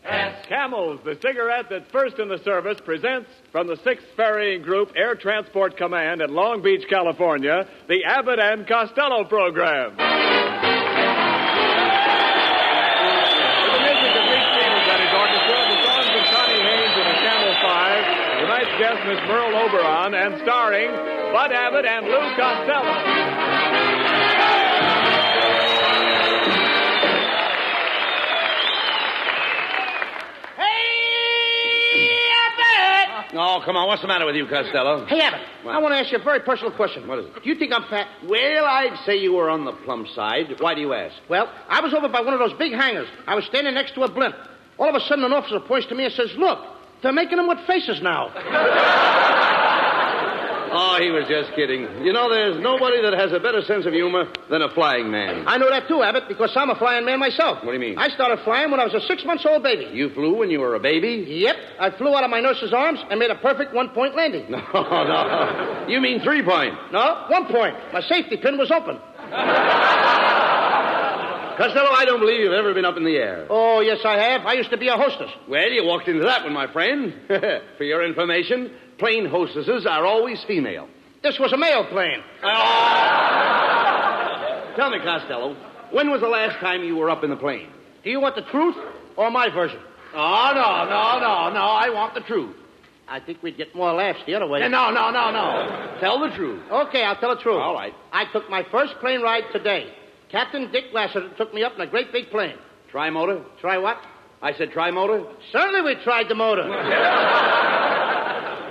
S. Camels, the cigarette that's first in the service, presents from the 6th Ferrying Group Air Transport Command at Long Beach, California, the Abbott and Costello program. With the music of Lee Stevens and his orchestra, the songs of Connie Haynes and the Camel Five, tonight's guest, Miss Merle Oberon, and starring Bud Abbott and Lou Costello. Oh, come on. What's the matter with you, Costello? Hey, Abbott, What? I want to ask you a very personal question. What is it? Do you think I'm fat? Well, I'd say you were on the plump side. Why do you ask? Well, I was over by one of those big hangars. I was standing next to a blimp. All of a sudden, an officer points to me and says, "Look, they're making them with faces now." Oh, he was just kidding. You know, there's nobody that has a better sense of humor than a flying man. I know that too, Abbott, because I'm a flying man myself. What do you mean? I started flying when I was a 6-month-old baby. You flew when you were a baby? Yep. I flew out of my nurse's arms and made a perfect 1-point landing. No. You mean 3-point? No, 1 point. My safety pin was open. Costello, I don't believe you've ever been up in the air. Oh, yes, I have. I used to be a hostess. Well, you walked into that one, my friend. For your information, plane hostesses are always female. This was a male plane. Tell me, Costello, when was the last time you were up in the plane? Do you want the truth or my version? Oh, no. I want the truth. I think we'd get more laughs the other way. No. Tell the truth. Okay, I'll tell the truth. All right. I took my first plane ride today. Captain Dick Lassiter took me up in a great big plane. Tri-motor? Try what? I said tri-motor? Certainly we tried the motor.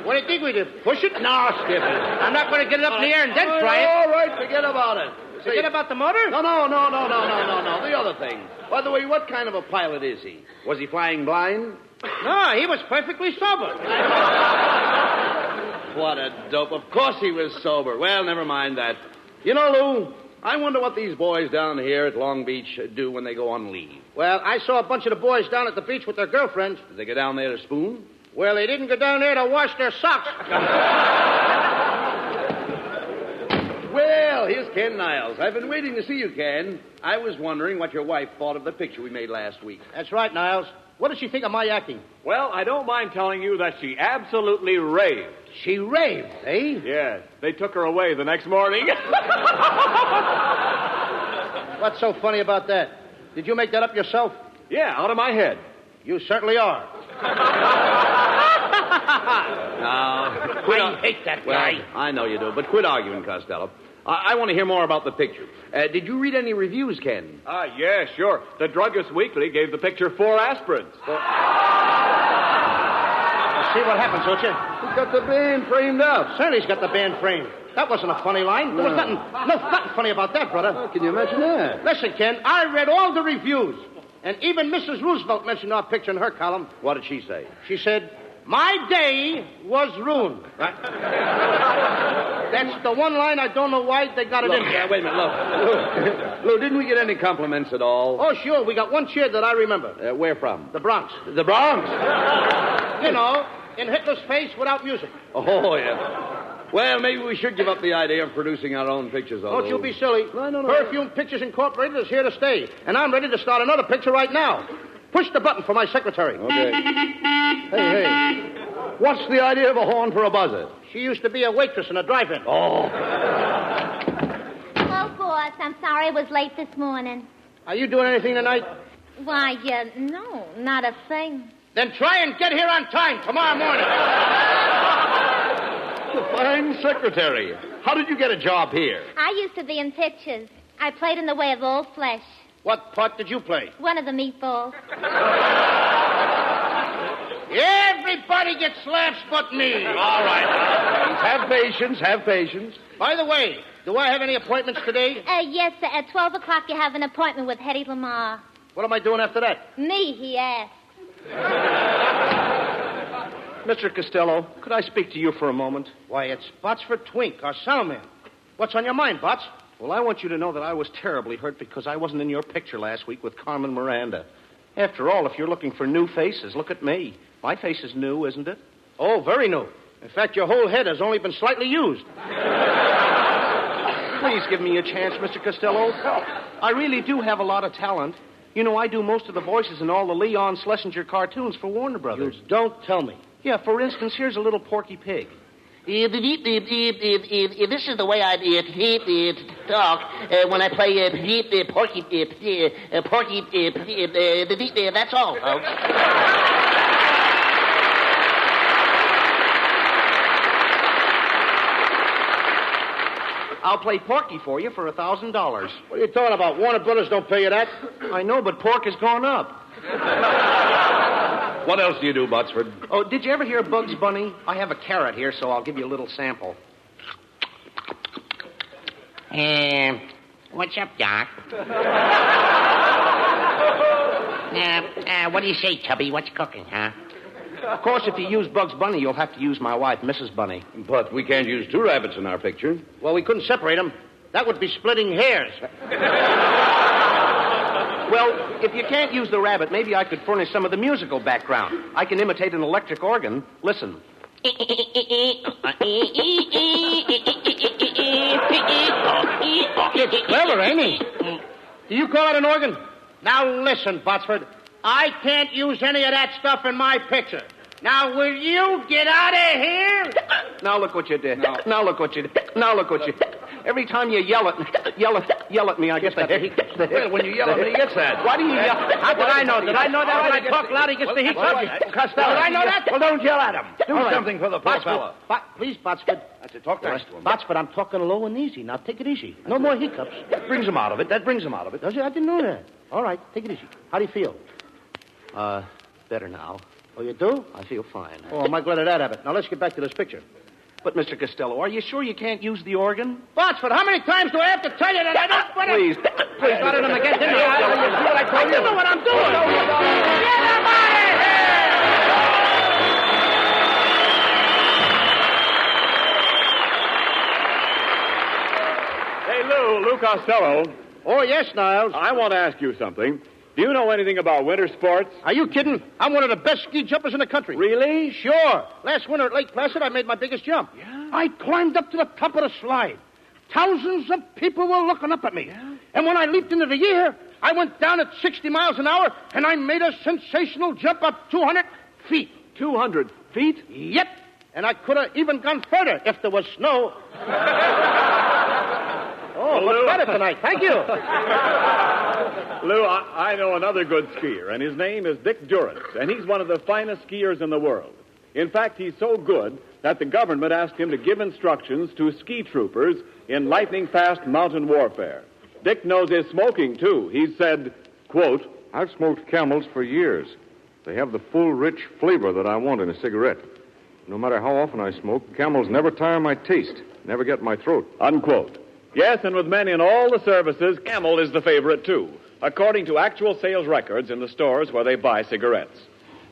What do you think we did? Push it? No, skip it. I'm not going to get it up in the air and then try it. All right, forget about it. Forget about the motor? No. The other thing. By the way, what kind of a pilot is he? Was he flying blind? No, he was perfectly sober. What a dope. Of course he was sober. Well, never mind that. You know, Lou, I wonder what these boys down here at Long Beach do when they go on leave. Well, I saw a bunch of the boys down at the beach with their girlfriends. Did they go down there to spoon? Well, they didn't go down there to wash their socks. Well, here's Ken Niles. I've been waiting to see you, Ken. I was wondering what your wife thought of the picture we made last week. That's right, Niles. What did she think of my acting? Well, I don't mind telling you that she absolutely raved. She raved, eh? Yes, they took her away the next morning. What's so funny about that? Did you make that up yourself? Yeah, out of my head. You certainly are. I hate that guy. Well, I know you do, but quit arguing, Costello. I want to hear more about the picture. Did you read any reviews, Ken? Yeah, sure. The Druggist Weekly gave the picture 4 aspirins. See what happens, don't you? He's got the band framed up. Certainly he's got the band framed. That wasn't a funny line. There was nothing funny about that, brother. Oh, can you imagine that? Listen, Ken, I read all the reviews. And even Mrs. Roosevelt mentioned our picture in her column. What did she say? She said, "My day was ruined." Right. That's the one line I don't know why they got it in there. Wait a minute, look. Lou, didn't we get any compliments at all? Oh, sure. We got one cheer that I remember. Where from? The Bronx. The Bronx? You know, in Hitler's face without music. Oh, yeah. Well, maybe we should give up the idea of producing our own pictures, Don't you be silly. No. Perfume Pictures Incorporated is here to stay. And I'm ready to start another picture right now. Push the button for my secretary. Okay. Hey. What's the idea of a horn for a buzzer? She used to be a waitress in a drive-in. Oh. Oh, boss, I'm sorry I was late this morning. Are you doing anything tonight? Why, no, not a thing. Then try and get here on time tomorrow morning. The fine secretary. How did you get a job here? I used to be in pictures. I played in The Way of All Flesh. What part did you play? One of the meatballs. Everybody gets laughs but me. All right. Have patience. By the way, do I have any appointments today? Yes, sir. At 12 o'clock you have an appointment with Hetty Lamar. What am I doing after that? Me, he asked. Mr. Costello, could I speak to you for a moment? Why, it's Botsford Twink, our soundman. What's on your mind, Bots? Well, I want you to know that I was terribly hurt because I wasn't in your picture last week with Carmen Miranda. After all, if you're looking for new faces, look at me. My face is new, isn't it? Oh, very new. In fact, your whole head has only been slightly used. Please give me a chance, Mr. Costello. I really do have a lot of talent. You know, I do most of the voices in all the Leon Schlesinger cartoons for Warner Brothers. You don't tell me. Yeah, for instance, here's a little Porky Pig. This is the way I talk when I play Porky. That's all, folks. I'll play Porky for you for $1,000. What are you talking about? Warner Brothers don't pay you that. I know, but pork has gone up. What else do you do, Botsford? Oh, did you ever hear Bugs Bunny? I have a carrot here, so I'll give you a little sample. What's up, Doc? What do you say, Tubby? What's cooking, huh? Of course, if you use Bugs Bunny, you'll have to use my wife, Mrs. Bunny. But we can't use two rabbits in our picture. Well, we couldn't separate them. That would be splitting hairs. Well, if you can't use the rabbit, maybe I could furnish some of the musical background. I can imitate an electric organ. Listen. It's clever, ain't he? Do you call it an organ? Now, listen, Botsford. I can't use any of that stuff in my picture. Now, will you get out of here? Now look what you did. No. Now look what you did. Now look what you did. Every time you yell at me, I get the hiccups. Well, when you yell at me, he gets that. Why do you yell? How did I know? Did I know that when I talk loud, he gets the hiccups? Costello. Did I know that? Well, don't yell at him. Do All right. something for the poor fella. Please, Botsford. That's it. Talk nice to him. Botsford, I'm talking low and easy. Now, take it easy. No more hiccups. That brings him out of it. That brings him out of it. Does it? I didn't know that. All right, take it easy. How do you feel? Better now. Oh, you do? I feel fine. Oh, am I glad of that, Abbott. Now, let's get back to this picture. But, Mr. Costello, are you sure you can't use the organ? Botsford, how many times do I have to tell you that I don't... Please. Please, started him again, didn't you? You see what I told you? I know what I'm doing. Get him out Hey, of here! Lou Costello, Oh, yes, Niles. I want to ask you something. Do you know anything about winter sports? Are you kidding? I'm one of the best ski jumpers in the country. Really? Sure. Last winter at Lake Placid, I made my biggest jump. Yeah? I climbed up to the top of the slide. Thousands of people were looking up at me. Yeah? And when I leaped into the air, I went down at 60 miles an hour, and I made a sensational jump up 200 feet. 200 feet? Yep. And I could have even gone further if there was snow. Oh, Lou. much better tonight. Thank you. Lou, I know another good skier, and his name is Dick Durrance, and he's one of the finest skiers in the world. In fact, he's so good that the government asked him to give instructions to ski troopers in lightning-fast mountain warfare. Dick knows his smoking, too. He said, quote, I've smoked Camels for years. They have the full, rich flavor that I want in a cigarette. No matter how often I smoke, Camels never tire my taste, never get my throat. unquote. Yes, and with men in all the services, Camel is the favorite, too, according to actual sales records in the stores where they buy cigarettes.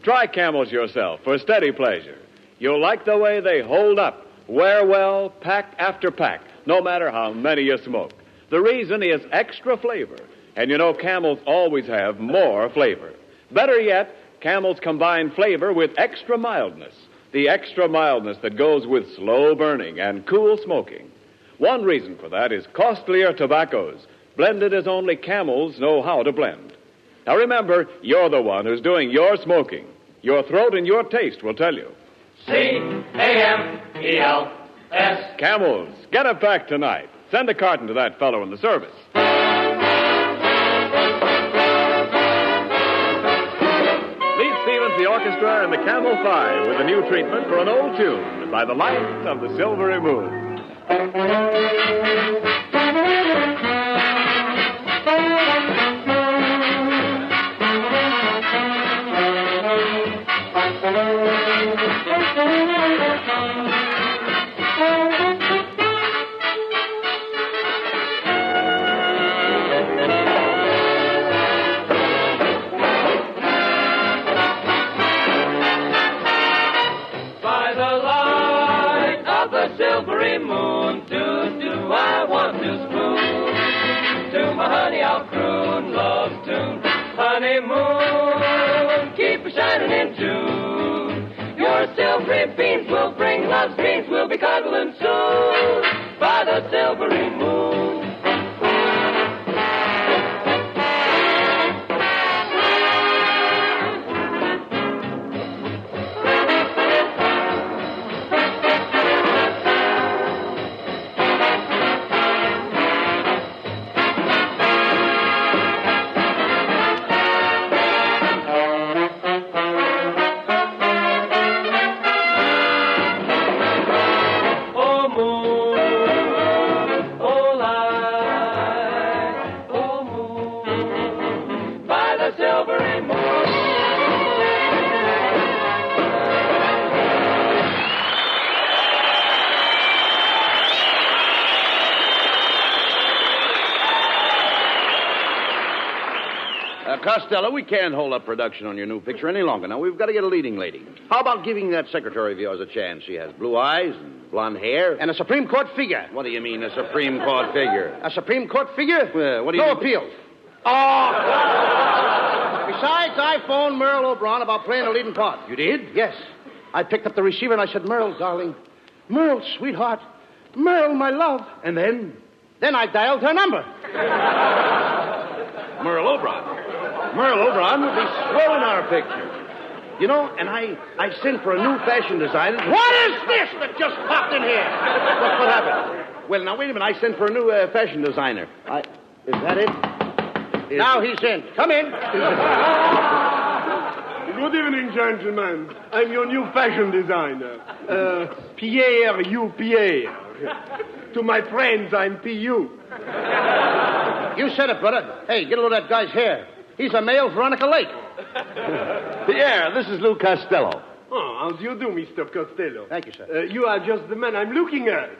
Try Camels yourself for steady pleasure. You'll like the way they hold up, wear well, pack after pack, no matter how many you smoke. The reason is extra flavor, and you know Camels always have more flavor. Better yet, Camels combine flavor with extra mildness, the extra mildness that goes with slow burning and cool smoking. One reason for that is costlier tobaccos, blended as only Camels know how to blend. Now remember, you're the one who's doing your smoking. Your throat and your taste will tell you. C-A-M-E-L-S. Camels, get a pack tonight. Send a carton to that fellow in the service. Lead Stevens, the orchestra, and the Camel 5 with a new treatment for an old tune by the light of the silvery moon. By the light of the silvery moon, do I want to spoon. To my honey I'll croon love's tune. Honeymoon, keep a shining in June. Your silvery beams will bring love's dreams. We'll be cuddling soon by the silvery moon. Costello, we can't hold up production on your new picture any longer. Now, we've got to get a leading lady. How about giving that secretary of yours a chance? She has blue eyes and blonde hair. And a Supreme Court figure. What do you mean, a Supreme Court figure? A Supreme Court figure? What do you No mean? appeal. Oh! Besides, I phoned Merle Oberon about playing a leading part. You did? Yes. I picked up the receiver and I said, Merle, darling. Merle, sweetheart. Merle, my love. And then? Then I dialed her number. Merle Oberon. Merle Oberon would be swell in our picture. You know, and I sent for a new fashion designer. What is this that just popped in here? What happened? Well, now, wait a minute. I sent for a new fashion designer. Is that it? Now he's in. Come in. Good evening, gentlemen. I'm your new fashion designer. Pierre, you Pierre. To my friends, I'm P.U. You said it, brother. Hey, get a load of that guy's hair. He's a male Veronica Lake. Pierre, this is Lou Costello. Oh, how do you do, Mr. Costello? Thank you, sir. You are just the man I'm looking at.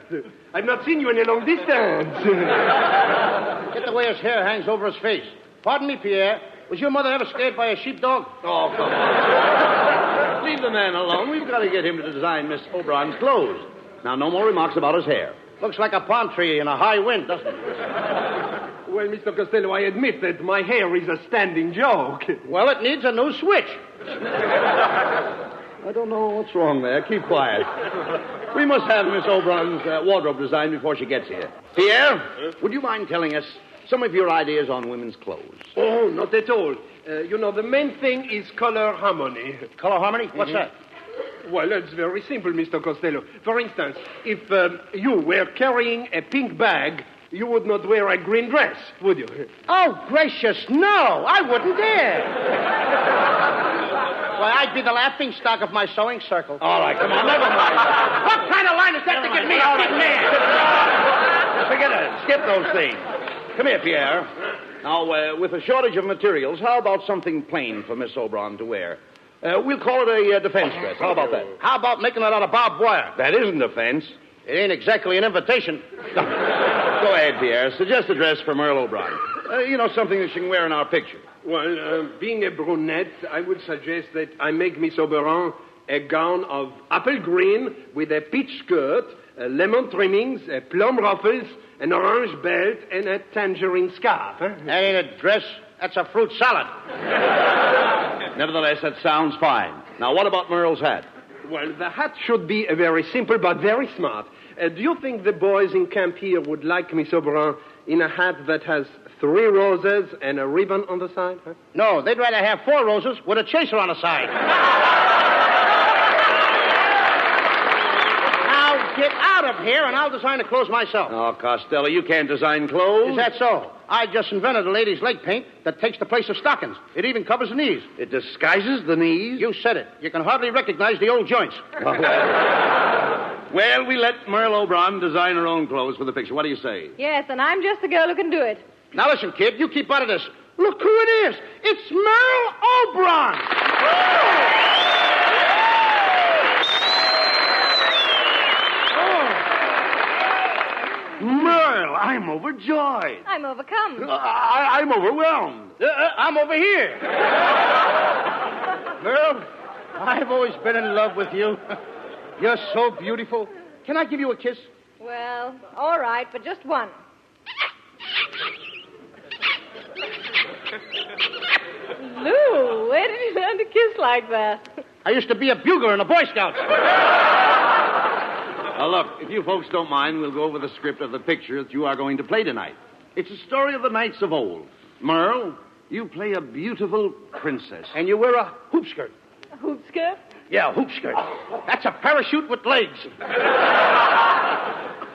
I've not seen you in a long distance. Get the way his hair hangs over his face. Pardon me, Pierre. Was your mother ever scared by a sheepdog? Oh, come on. Leave the man alone. We've got to get him to design Miss Oberon's clothes. Now, no more remarks about his hair. Looks like a palm tree in a high wind, doesn't it? Well, Mr. Costello, I admit that my hair is a standing joke. Well, it needs a new switch. I don't know what's wrong there. Keep quiet. We must have Miss Oberon's wardrobe designed before she gets here. Pierre, would you mind telling us some of your ideas on women's clothes? Oh, not at all. The main thing is color harmony. Color harmony? What's that? Well, it's very simple, Mr. Costello. For instance, if you were carrying a pink bag, you would not wear a green dress, would you? Oh, gracious, no. I wouldn't dare. Why, I'd be the laughing stock of my sewing circle. All right, come on, never mind. What kind of line is that to get me a big man? Forget it. Skip those things. Come here, Pierre. Now, with a shortage of materials, how about something plain for Miss Oberon to wear? We'll call it a defense dress. How about that? How about making it out of barbed wire? That isn't defense. It ain't exactly an invitation. Go ahead, Pierre. Suggest a dress for Merle Oberon. Something that she can wear in our picture. Well, being a brunette, I would suggest that I make Miss Oberon a gown of apple green with a peach skirt, lemon trimmings, plum ruffles, an orange belt, and a tangerine scarf. Huh? That ain't a dress. That's a fruit salad. Nevertheless, that sounds fine. Now, what about Merle's hat? Well, the hat should be very simple but very smart. Do you think the boys in camp here would like Miss Oberon in a hat that has 3 roses and a ribbon on the side? Huh? No, they'd rather have 4 roses with a chaser on the side. Now, get out of here and I'll design the clothes myself. Oh, Costello, you can't design clothes. Is that so? I just invented a lady's leg paint that takes the place of stockings. It even covers the knees. It disguises the knees? You said it. You can hardly recognize the old joints. Oh, well, we let Merle Oberon design her own clothes for the picture. What do you say? Yes, and I'm just the girl who can do it. Now listen, kid, you keep out of this. Look who it is. It's Merle Oberon. Merle, I'm overjoyed. I'm overcome. I'm overwhelmed. I'm over here. Merle, I've always been in love with you. You're so beautiful. Can I give you a kiss? Well, all right, but just one. Lou, where did you learn to kiss like that? I used to be a bugler in the Boy Scouts. Now, look, if you folks don't mind, we'll go over the script of the picture that you are going to play tonight. It's a story of the knights of old. Merle, you play a beautiful princess. And you wear a hoop skirt. A hoop skirt? Yeah, a hoop skirt. That's a parachute with legs.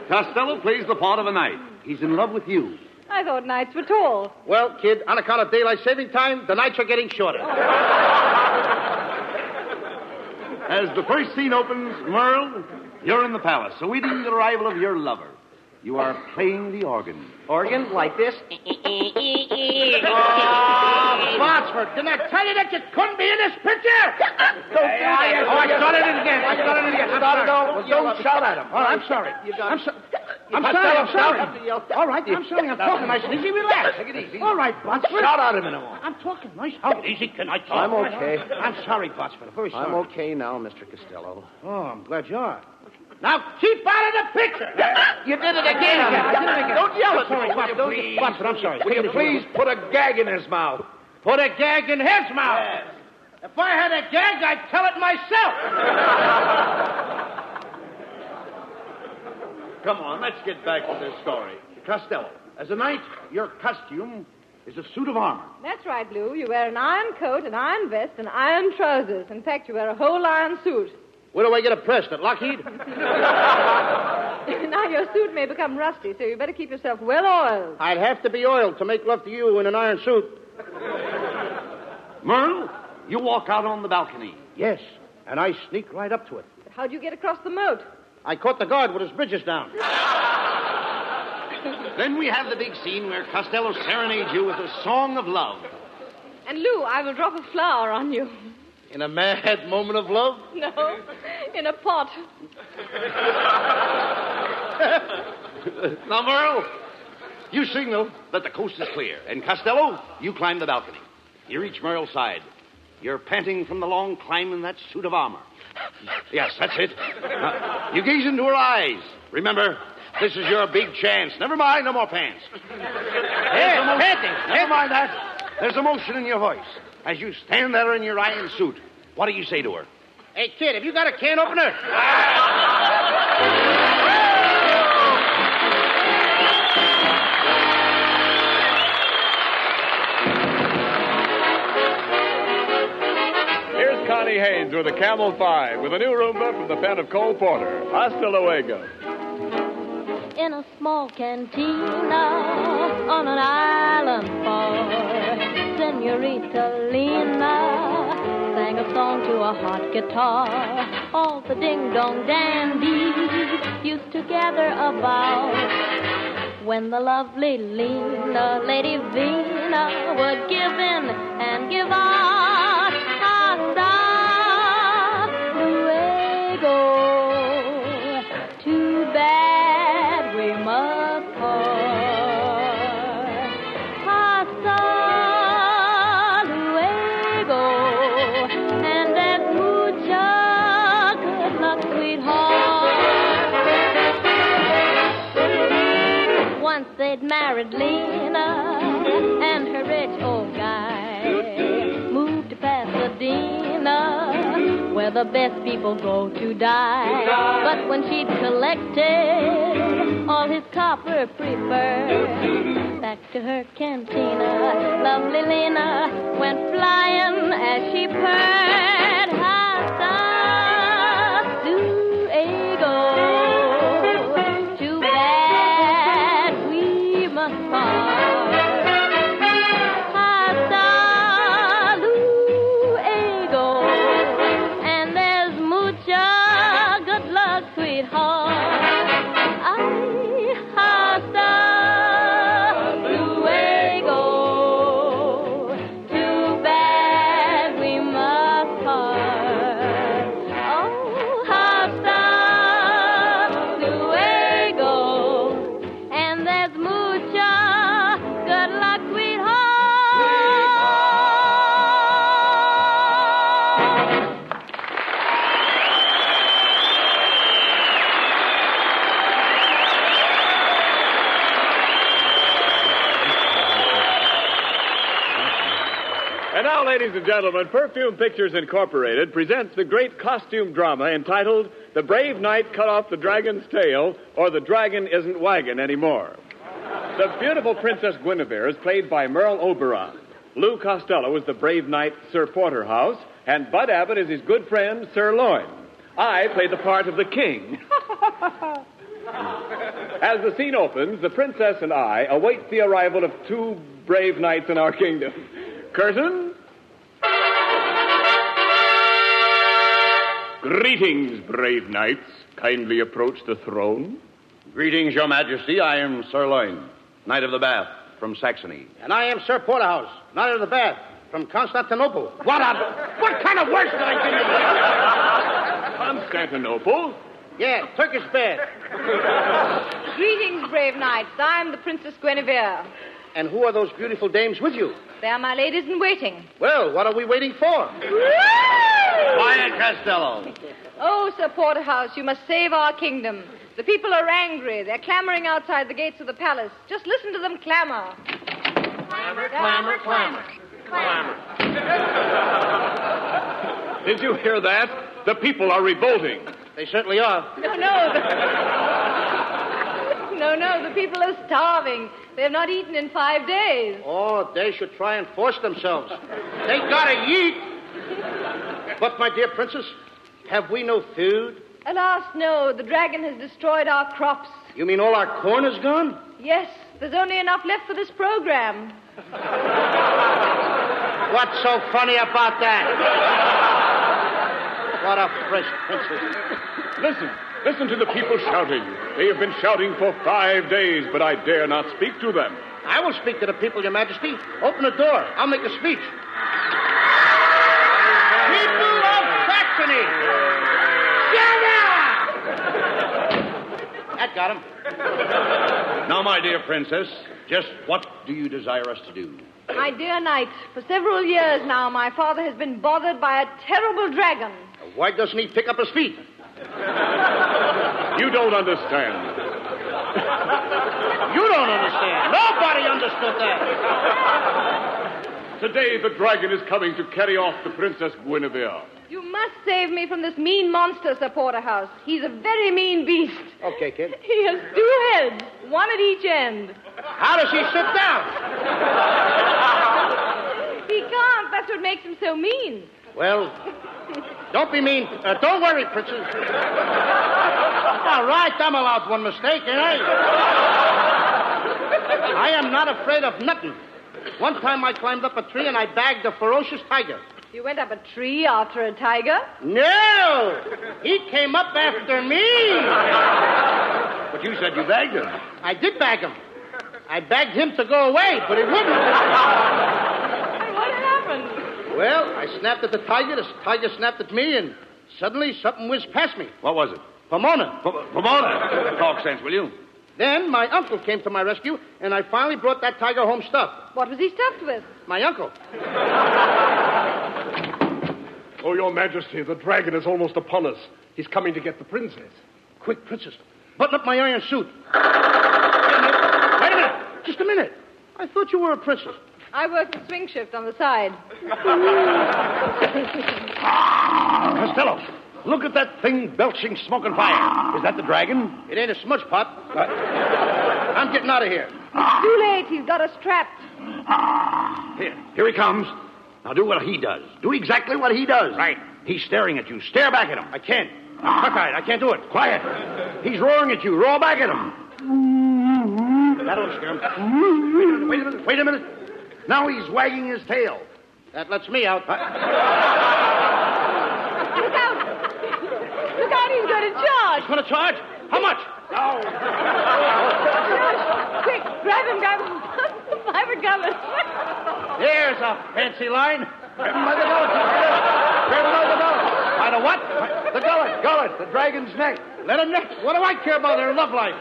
Costello plays the part of a knight. He's in love with you. I thought knights were tall. Well, kid, on account of daylight saving time, the nights are getting shorter. As the first scene opens, Merle, you're in the palace, awaiting the arrival of your lover. You are playing the organ. Organ? Like this? Botsford, didn't I tell you that you couldn't be in this picture? I started it again. Well, don't shout at him. Oh, I'm sorry. I'm sorry. I'm sorry. All right, I'm sorry. I'm talking nice and easy. Relax. Take it easy. All right, Botsford. Shout at him in a moment. I'm talking nice and easy. Can I talk? I'm okay. I'm sorry, Botsford. Very sorry. I'm okay now, Mr. Costello. Oh, I'm glad you are. Now keep out of the picture. You did it again. Don't yell at Sorry, me. Botsford. Botsford, I'm sorry. Will you please put a gag in his mouth? Put a gag in his mouth. Yes. If I had a gag, I'd tell it myself. Come on, let's get back to this story. Costello, as a knight, your costume is a suit of armor. That's right, Lou. You wear an iron coat, an iron vest, and iron trousers. In fact, you wear a whole iron suit. Where do I get it pressed? At Lockheed? Now, your suit may become rusty, so you better keep yourself well oiled. I'd have to be oiled to make love to you in an iron suit. Merle, you walk out on the balcony. Yes, and I sneak right up to it. How'd you get across the moat? I caught the guard with his bridges down. Then we have the big scene where Costello serenades you with a song of love. And, Lou, I will drop a flower on you. In a mad moment of love? No, in a pot. Now, Merle, you signal that the coast is clear. And Costello, you climb the balcony. You reach Merle's side. You're panting from the long climb in that suit of armor. Yes, that's it. You gaze into her eyes. Remember, this is your big chance. Never mind, no more pants. Never mind that. There's emotion in your voice. As you stand there in your iron suit, what do you say to her? Hey, kid, have you got a can opener? Here's Connie Haynes with a Camel 5 with a new Roomba from the pen of Cole Porter. Hasta luego. In a small cantina on an island far, Senorita Lena sang a song to a hot guitar. All the ding-dong dandies used to gather about when the lovely Lena, Lady Vina, would give in and give out. Hasta luego. Too bad we must part. Hasta luego. And that mucha good luck, sweetheart. Once they'd married Lena and her rich old guy moved to Pasadena, where the best people go to die. But when she'd collected all his copper preferred, back to her cantina, lovely Lena went flying as she purred. Hasta luego. Too bad we must part. Hasta luego. And there's mucha good luck, sweetheart. Ay, hasta luego. Too bad we must part. Oh, hasta luego. And there's mucha good luck, sweetheart. And now, ladies and gentlemen, Perfume Pictures Incorporated presents the great costume drama entitled The Brave Knight Cut Off the Dragon's Tail, or The Dragon Isn't Waggin' Anymore. The beautiful Princess Guinevere is played by Merle Oberon. Lou Costello is the brave knight Sir Porterhouse, and Bud Abbott is his good friend Sir Loin. I play the part of the king. As the scene opens, the princess and I await the arrival of two brave knights in our kingdom. Curtain. Greetings, brave knights. Kindly approach the throne. Greetings, Your Majesty. I am Sir Loin, Knight of the Bath from Saxony. And I am Sir Porterhouse, Knight of the Bath, from Constantinople. What kind of words did I give you? Constantinople? Yeah, Turkish bath. Greetings, brave knights. I'm the Princess Guinevere. And who are those beautiful dames with you? They are my ladies in waiting. Well, what are we waiting for? Quiet, Costello. Oh, Sir Porterhouse, you must save our kingdom. The people are angry. They're clamoring outside the gates of the palace. Just listen to them clamor. Clamor, clamor, clamor. Clamor. Did you hear that? The people are revolting. They certainly are. No, the people are starving. They have not eaten in 5 days. Oh, they should try and force themselves. They gotta eat. But, my dear princess, have we no food? Alas, no. The dragon has destroyed our crops. You mean all our corn is gone? Yes, there's only enough left for this program. What's so funny about that? What a fresh princess. Listen to the people shouting. They have been shouting for 5 days, but I dare not speak to them. I will speak to the people, Your Majesty. Open the door. I'll make a speech. People of Saxony! Shut up! That got him. Now, my dear princess, just what do you desire us to do? My dear knight, for several years now, my father has been bothered by a terrible dragon. Why doesn't he pick up his feet? You don't understand. You don't understand. Nobody understood that. Today, the dragon is coming to carry off the Princess Guinevere. You must save me from this mean monster, Sir Porterhouse. He's a very mean beast. Okay, kid. He has 2 heads, one at each end. How does he sit down? He can't. That's what makes him so mean. Well, don't be mean. Don't worry, princess. All right, I'm allowed one mistake, ain't I? I am not afraid of nothing. One time I climbed up a tree and I bagged a ferocious tiger. You went up a tree after a tiger? No! He came up after me. But you said you bagged him. I did bag him. I begged him to go away, but he wouldn't. And what happened? Well, I snapped at the tiger snapped at me, and suddenly something whizzed past me. What was it? Pomona. Pomona. Talk sense, will you? Then my uncle came to my rescue, and I finally brought that tiger home stuffed. What was he stuffed with? My uncle. Oh, Your Majesty, the dragon is almost upon us. He's coming to get the princess. Quick, princess. Button up my iron suit. Wait a minute. Just a minute. I thought you were a princess. I work the swing shift on the side. Costello, look at that thing belching smoke and fire. Is that the dragon? It ain't a smudge pot. I'm getting out of here. It's too late. He's got us trapped. Here he comes. Now do what he does. Do exactly what he does. Right. He's staring at you. Stare back at him. I can't. Cockeyed. I can't do it. Quiet. He's roaring at you. Roar back at him. That'll scare him. Wait a minute. Now he's wagging his tail. That lets me out. Look out! Look out, he's going to charge. He's going to charge? How much? No. Quick, grab him. Private Governor. There's a fancy line. Grab him by the gullet. Grab him by the gullet. By the what? The gullet. The dragon's neck. Let him neck. What do I care about their love life?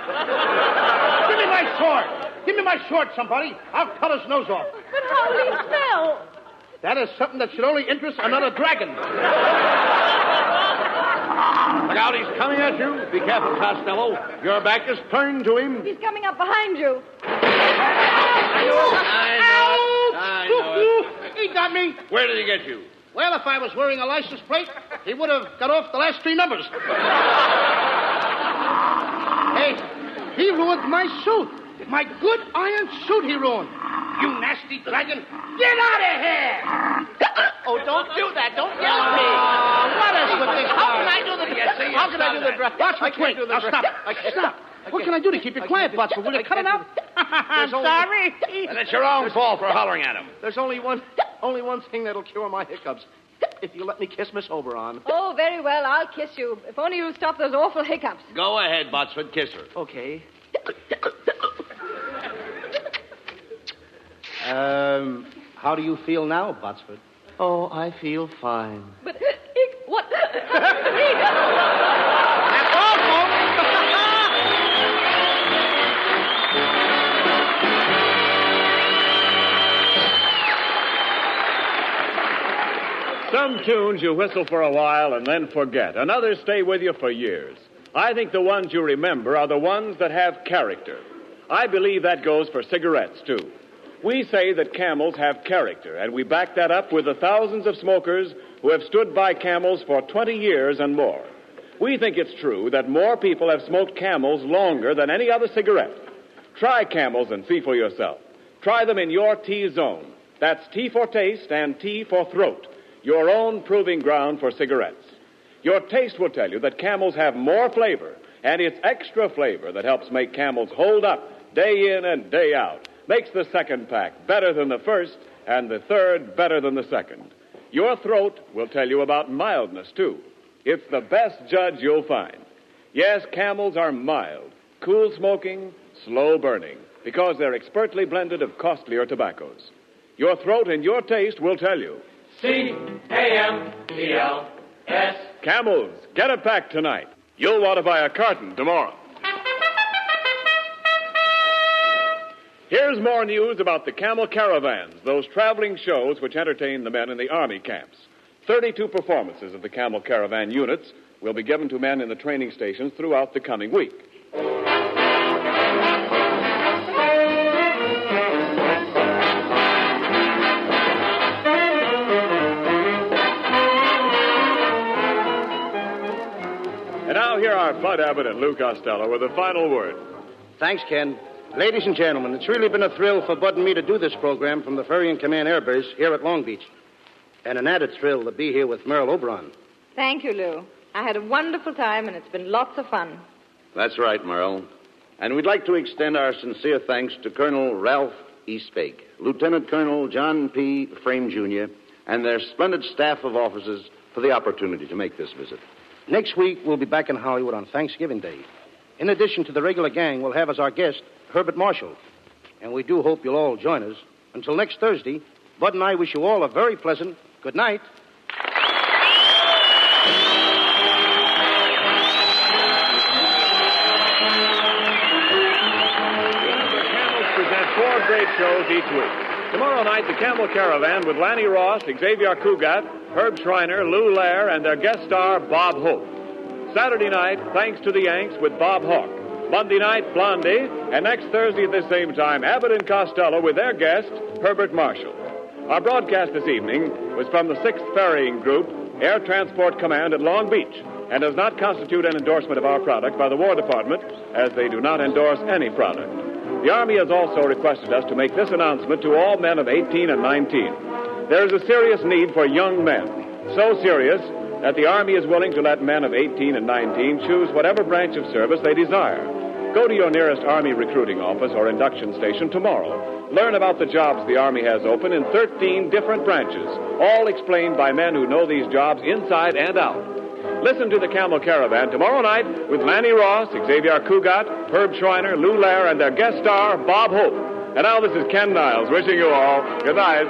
Give me my sword. Give me my sword, somebody. I'll cut his nose off. But how will he smell? That is something that should only interest another dragon. Look out, he's coming at you. Be careful, Costello. Your back is turned to him. He's coming up behind you. I know it. He got me. Where did he get you? Well, if I was wearing a license plate, he would have got off the last 3 numbers. Hey, he ruined my suit. My good iron suit he ruined. You nasty dragon. Get out of here! Oh, don't do that. Don't yell at me. What is with this? How can I do the... How can I do the dragon? Botsford, wait. Now, stop. Stop. What can I do to keep you quiet, Botsford? Will you cut it out? I'm sorry. And it's your own fault for hollering at him. There's only one thing that'll cure my hiccups. If you let me kiss Miss Oberon. Oh, very well. I'll kiss you. If only you'll stop those awful hiccups. Go ahead, Botsford. Kiss her. Okay. How do you feel now, Botsford? Oh, I feel fine. But, what? That's all, folks. tunes you whistle for a while and then forget, and others stay with you for years. I think the ones you remember are the ones that have character. I believe that goes for cigarettes, too. We say that Camels have character, and we back that up with the thousands of smokers who have stood by Camels for 20 years and more. We think it's true that more people have smoked Camels longer than any other cigarette. Try Camels and see for yourself. Try them in your T-zone. That's T for taste and T for throat, your own proving ground for cigarettes. Your taste will tell you that Camels have more flavor, and it's extra flavor that helps make Camels hold up day in and day out. Makes the second pack better than the first, and the third better than the second. Your throat will tell you about mildness, too. It's the best judge you'll find. Yes, Camels are mild, cool smoking, slow burning, because they're expertly blended of costlier tobaccos. Your throat and your taste will tell you. C-A-M-E-L-S. Camels, get a pack tonight. You'll want to buy a carton tomorrow. Here's more news about the Camel Caravans, those traveling shows which entertain the men in the Army camps. 32 performances of the Camel Caravan units will be given to men in the training stations throughout the coming week. And now here are Bud Abbott and Lou Costello with a final word. Thanks, Ken. Ladies and gentlemen, it's really been a thrill for Bud and me to do this program from the Ferry and Command Air Base here at Long Beach. And an added thrill to be here with Merle Oberon. Thank you, Lou. I had a wonderful time, and it's been lots of fun. That's right, Merle. And we'd like to extend our sincere thanks to Colonel Ralph E. Spake, Lieutenant Colonel John P. Frame, Jr., and their splendid staff of officers for the opportunity to make this visit. Next week, we'll be back in Hollywood on Thanksgiving Day. In addition to the regular gang, we'll have as our guest Herbert Marshall. And we do hope you'll all join us. Until next Thursday, Bud and I wish you all a very pleasant good night. Camels present 4 great shows each week. Tomorrow night, the Camel Caravan with Lanny Ross, Xavier Cugat, Herb Schreiner, Lou Lair, and their guest star, Bob Hope. Saturday night, Thanks to the Yanks with Bob Hawke. Monday night, Blondie. And next Thursday at the same time, Abbott and Costello with their guest, Herbert Marshall. Our broadcast this evening was from the 6th Ferrying Group, Air Transport Command at Long Beach, and does not constitute an endorsement of our product by the War Department, as they do not endorse any product. The Army has also requested us to make this announcement to all men of 18 and 19. There is a serious need for young men, so serious that the Army is willing to let men of 18 and 19 choose whatever branch of service they desire. Go to your nearest Army recruiting office or induction station tomorrow. Learn about the jobs the Army has open in 13 different branches, all explained by men who know these jobs inside and out. Listen to the Camel Caravan tomorrow night with Lanny Ross, Xavier Cugat, Herb Schreiner, Lou Lair, and their guest star, Bob Hope. And now this is Ken Niles wishing you all good night.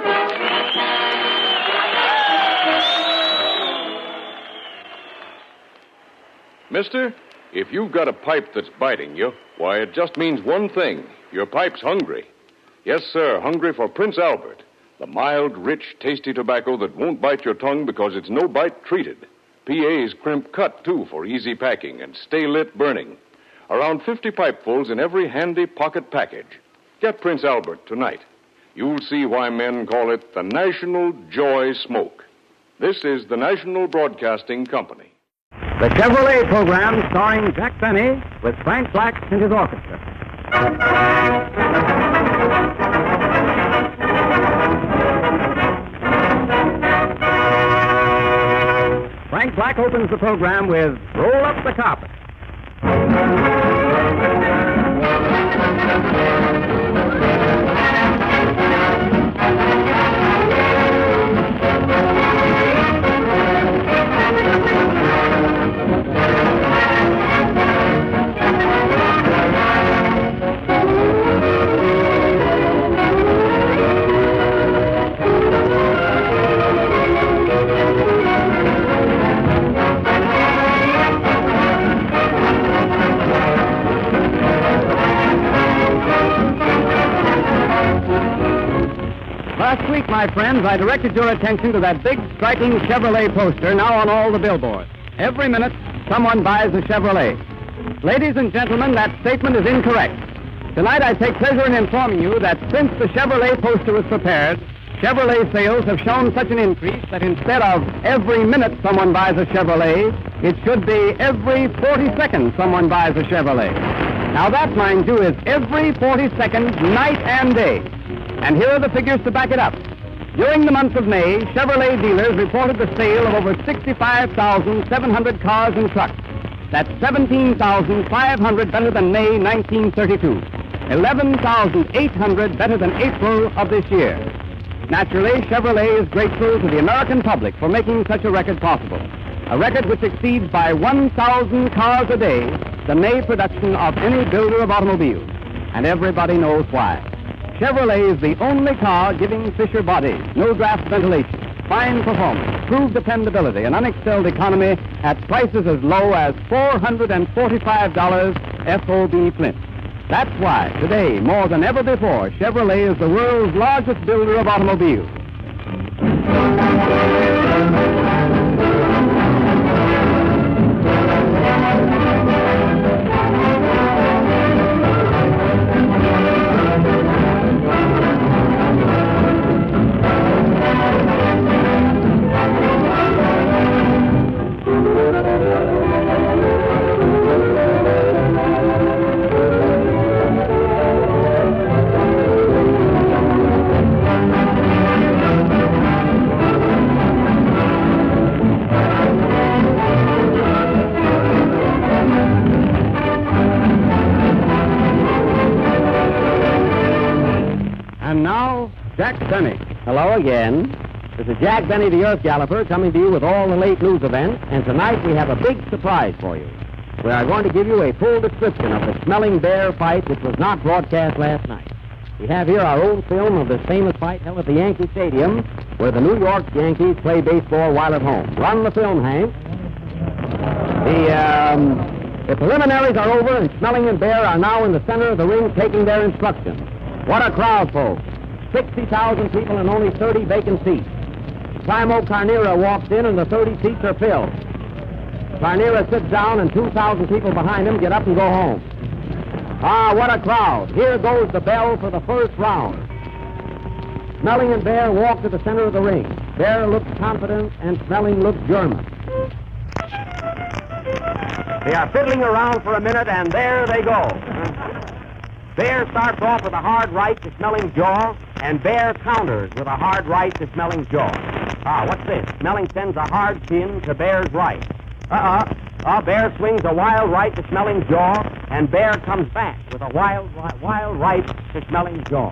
Mister, if you've got a pipe that's biting you, why, it just means one thing. Your pipe's hungry. Yes, sir, hungry for Prince Albert, the mild, rich, tasty tobacco that won't bite your tongue because it's no-bite treated. PA's crimp cut, too, for easy packing and stay-lit burning. Around 50 pipefuls in every handy pocket package. Get Prince Albert tonight. You'll see why men call it the National Joy Smoke. This is the National Broadcasting Company. The Chevrolet program starring Jack Benny with Frank Black and his orchestra. Frank Black opens the program with Roll Up the Carpet. week, my friends, I directed your attention to that big, striking Chevrolet poster now on all the billboards. Every minute, someone buys a Chevrolet. Ladies and gentlemen, that statement is incorrect. Tonight, I take pleasure in informing you that since the Chevrolet poster was prepared, Chevrolet sales have shown such an increase that instead of every minute someone buys a Chevrolet, it should be every 40 seconds someone buys a Chevrolet. Now that, mind you, is every 40 seconds, night and day. And here are the figures to back it up. During the month of May, Chevrolet dealers reported the sale of over 65,700 cars and trucks. That's 17,500 better than May 1932. 11,800 better than April of this year. Naturally, Chevrolet is grateful to the American public for making such a record possible. A record which exceeds by 1,000 cars a day the May production of any builder of automobiles. And everybody knows why. Chevrolet is the only car giving Fisher body, no draft ventilation, fine performance, proved dependability, and unexcelled economy at prices as low as $445 FOB Flint. That's why, today, more than ever before, Chevrolet is the world's largest builder of automobiles. And now, Jack Benny. Hello again. This is Jack Benny, the Earth Galloper, coming to you with all the late news events, and tonight we have a big surprise for you. We are going to give you a full description of the smelling bear fight which was not broadcast last night. We have here our own film of this famous fight held at the Yankee Stadium, where the New York Yankees play baseball while at home. Run the film, Hank. The preliminaries are over, and Smelling and Bear are now in the center of the ring taking their instructions. What a crowd, folks. 60,000 people and only 30 vacant seats. Primo Carnera walks in and the 30 seats are filled. Carnera sits down and 2,000 people behind him get up and go home. Ah, what a crowd. Here goes the bell for the first round. Smelling and Bear walk to the center of the ring. Bear looks confident and Smelling looks German. They are fiddling around for a minute and there they go. Bear starts off with a hard right to Smelling's jaw, and Bear counters with a hard right to Smelling's jaw. Ah, what's this? Smelling sends a hard chin to Bear's right. Bear swings a wild right to Smelling's jaw, and Bear comes back with a wild right to Smelling's jaw.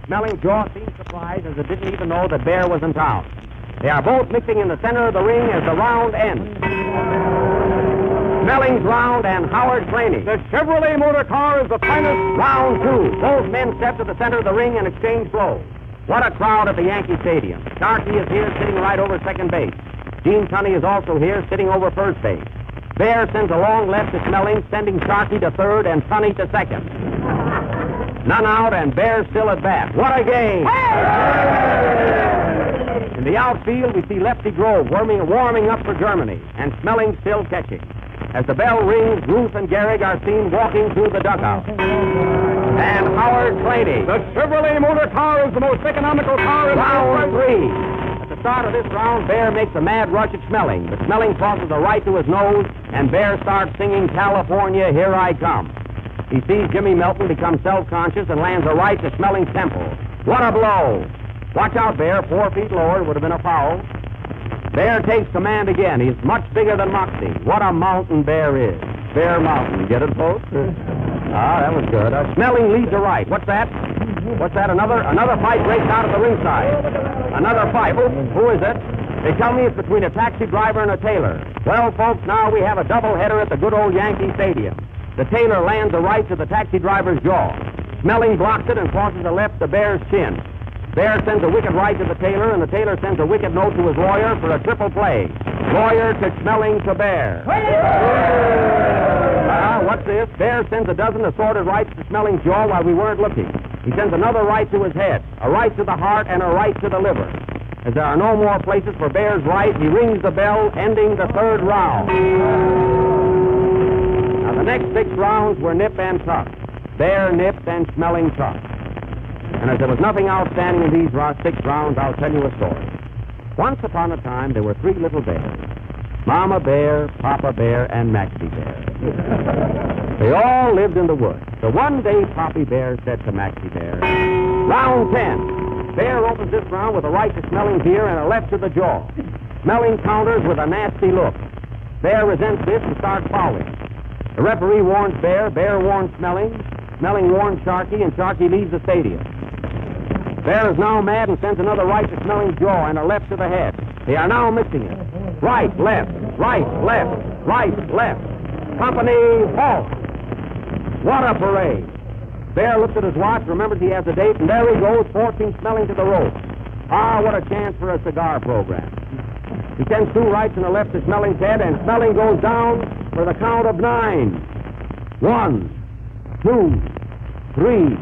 Smelling's jaw seems surprised as it didn't even know that Bear was in town. They are both mixing in the center of the ring as the round ends. Smelling's round and Howard Claney. The Chevrolet motor car is the finest. Round two. Both men step to the center of the ring and exchange blows. What a crowd at the Yankee Stadium. Sharkey is here sitting right over second base. Gene Tunney is also here sitting over first base. Bear sends a long left to Smelling, sending Sharkey to third and Tunney to second. None out and Bear still at bat. What a game! In the outfield, we see Lefty Grove warming up for Germany, and Smelling still catching. As the bell rings, Ruth and Gehrig are seen walking through the dugout. And Howard Claney. The Chevrolet motor car is the most economical car in round three. At the start of this round, Bear makes a mad rush at Smelling, but Smelling tosses a right to his nose, and Bear starts singing California, Here I Come. He sees Jimmy Melton become self-conscious and lands a right to Smelling's temple. What a blow! Watch out, Bear. 4 feet lower would have been a foul. Bear takes command again. He's much bigger than Moxie. What a mountain Bear is. Bear Mountain. Get it, folks? That was good. Smelling leads a right. What's that? Another fight breaks out at the ringside. Another fight. Who is it? They tell me it's between a taxi driver and a tailor. Well, folks, now we have a doubleheader at the good old Yankee Stadium. The tailor lands a right to the taxi driver's jaw. Smelling blocks it and crosses a left to Bear's chin. Bear sends a wicked right to the tailor, and the tailor sends a wicked note to his lawyer for a triple play. Lawyer to Smelling to Bear. What's this? Bear sends a dozen assorted rights to Smelling's jaw while we weren't looking. He sends another right to his head, a right to the heart, and a right to the liver. As there are no more places for Bear's right, he rings the bell, ending the third round. Now, the next 6 rounds were nip and tuck. Bear nipped and Smelling tucked. And as there was nothing outstanding in these 6 rounds, I'll tell you a story. Once upon a time, there were 3 little bears. Mama Bear, Papa Bear, and Maxie Bear. They all lived in the woods. So one day, Poppy Bear said to Maxie Bear, "Round 10. Bear opens this round with a right to Smelling's ear and a left to the jaw. Smelling counters with a nasty look. Bear resents this and starts fouling. The referee warns Bear, Bear warns Smelling, Smelling warns Sharky, and Sharky leaves the stadium. Bear is now mad and sends another right to Smelling's jaw and a left to the head. They are now mixing it. Right, left, right, left, right, left. Company, halt. What a parade. Bear looks at his watch, remembers he has a date, and there he goes, forcing Smelling to the rope. Ah, what a chance for a cigar program. He sends 2 rights and a left to Smelling's head, and Smelling goes down for the count of 9. 1, 2, 3,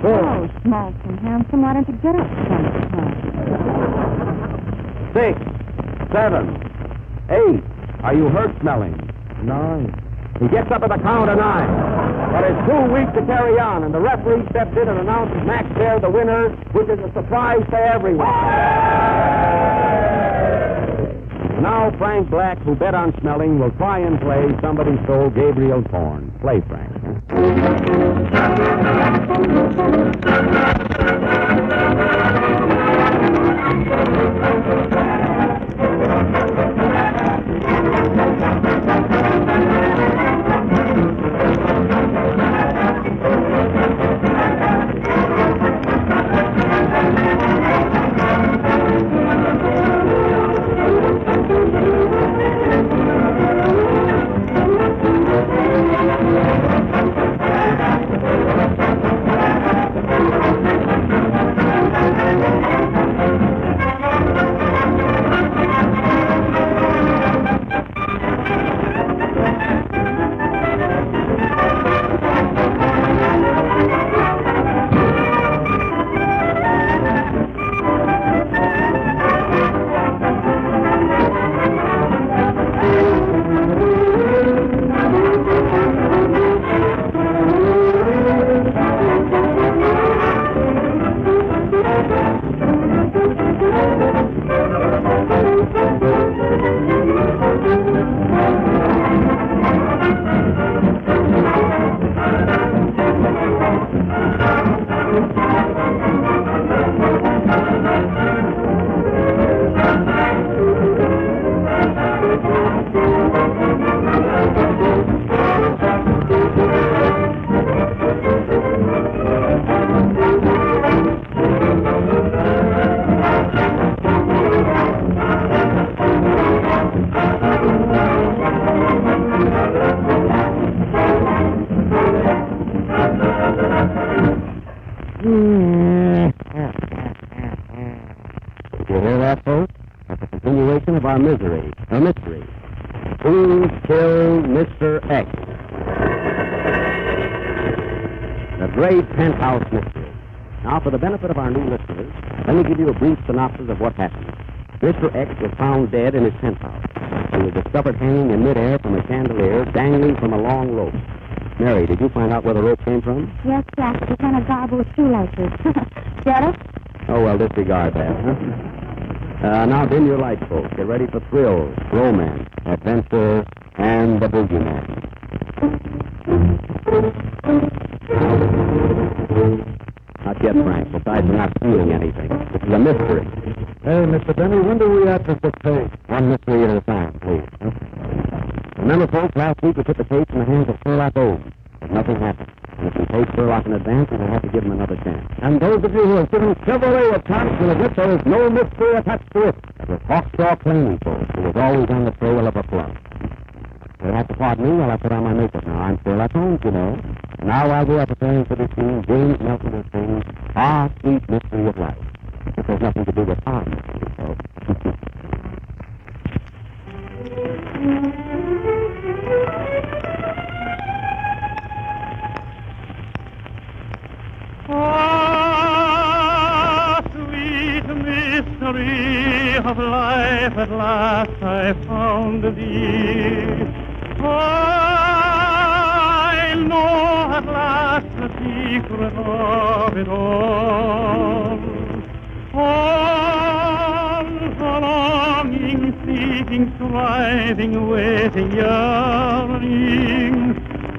4. Oh, small and handsome, why don't you get up some? 6, 7, 8. Are you hurt, Smelling? 9. He gets up at the count of 9. But it's too weak to carry on, and the referee steps in and announces Max Bear the winner, which is a surprise to everyone. Now Frank Black, who bet on Smelling, will try and play Somebody Stole Gabriel's Horn. Play, Frank. Our misery, a mystery. Who killed Mr. X? The great penthouse mystery. Now, for the benefit of our new listeners, let me give you a brief synopsis of what happened. Mr. X was found dead in his penthouse. He was discovered hanging in midair from a chandelier, dangling from a long rope. Mary, did you find out where the rope came from? Yes, Jack. It's kind of garbled with shoelaces. Get it? Oh, well, disregard that, huh? Now dim your lights, folks. Get ready for thrills, romance, adventure, and the boogeyman. Not yet, Frank. Besides, we're not seeing anything. This is a mystery. Hey, Mr. Benny, when do we have to the case? One mystery at a time, please. Remember, folks, last week we put the case in the hands of Sherlock Holmes. But nothing happened. And if we paid Sherlock in advance, we will have to give him another chance. And those of you who have given Chevrolet a chance will admit there is no mystery attached to it. That was Hawkshaw Cleaning, folks, who was always on the trail of a plum. You'll have to pardon me while I put on my makeup now. I'm Sherlock Holmes, you know. Now, while we are preparing for this scene, James Melton will sing Our Sweet Mystery of Life. It has nothing to do with our mystery, so... Oh, last I found thee. I know at last the secret of it all. All the longing, seeking, striving, waiting, yearning,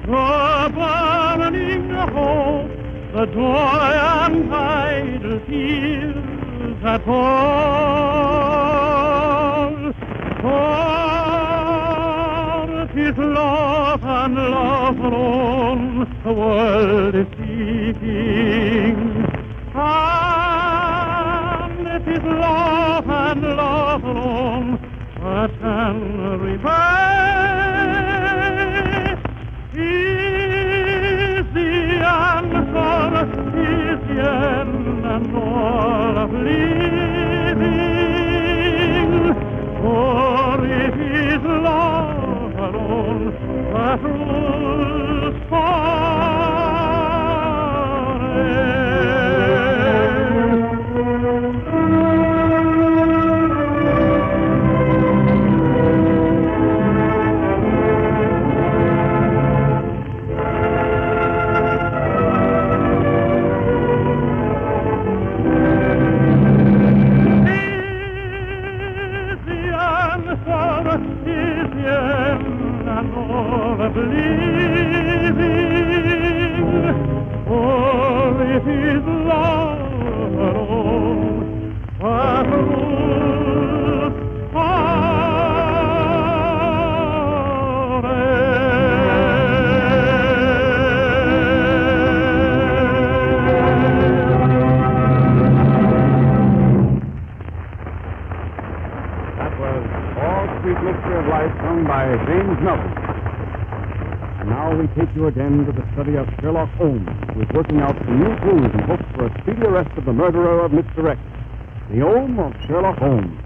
the burning hope, the joy and idle tears that fall. For 'tis love and love alone the world is seeking. And it is love and love alone that can repay. Is the answer, is the end and all of living. For it is love alone that rules take you again to the study of Sherlock Holmes, who is working out some new clues in hopes for a speedy arrest of the murderer of Mr. X. The Home of Sherlock Holmes.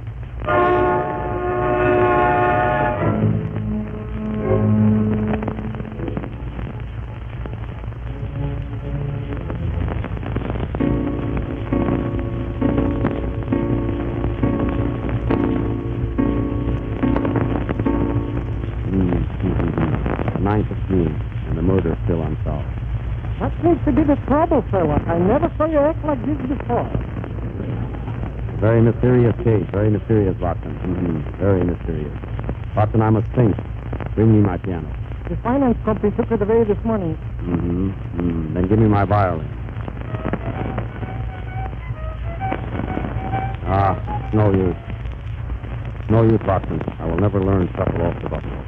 The 9th of June. The murder is still unsolved. What seems to be the trouble, Sherlock? I never saw you act like this before. Very mysterious case. Very mysterious, Watson. Very mysterious. Watson, I must think. Bring me my piano. The finance company took it away this morning. Then give me my violin. It's no use. No use, Watson. I will never learn shuffle off the buffalo.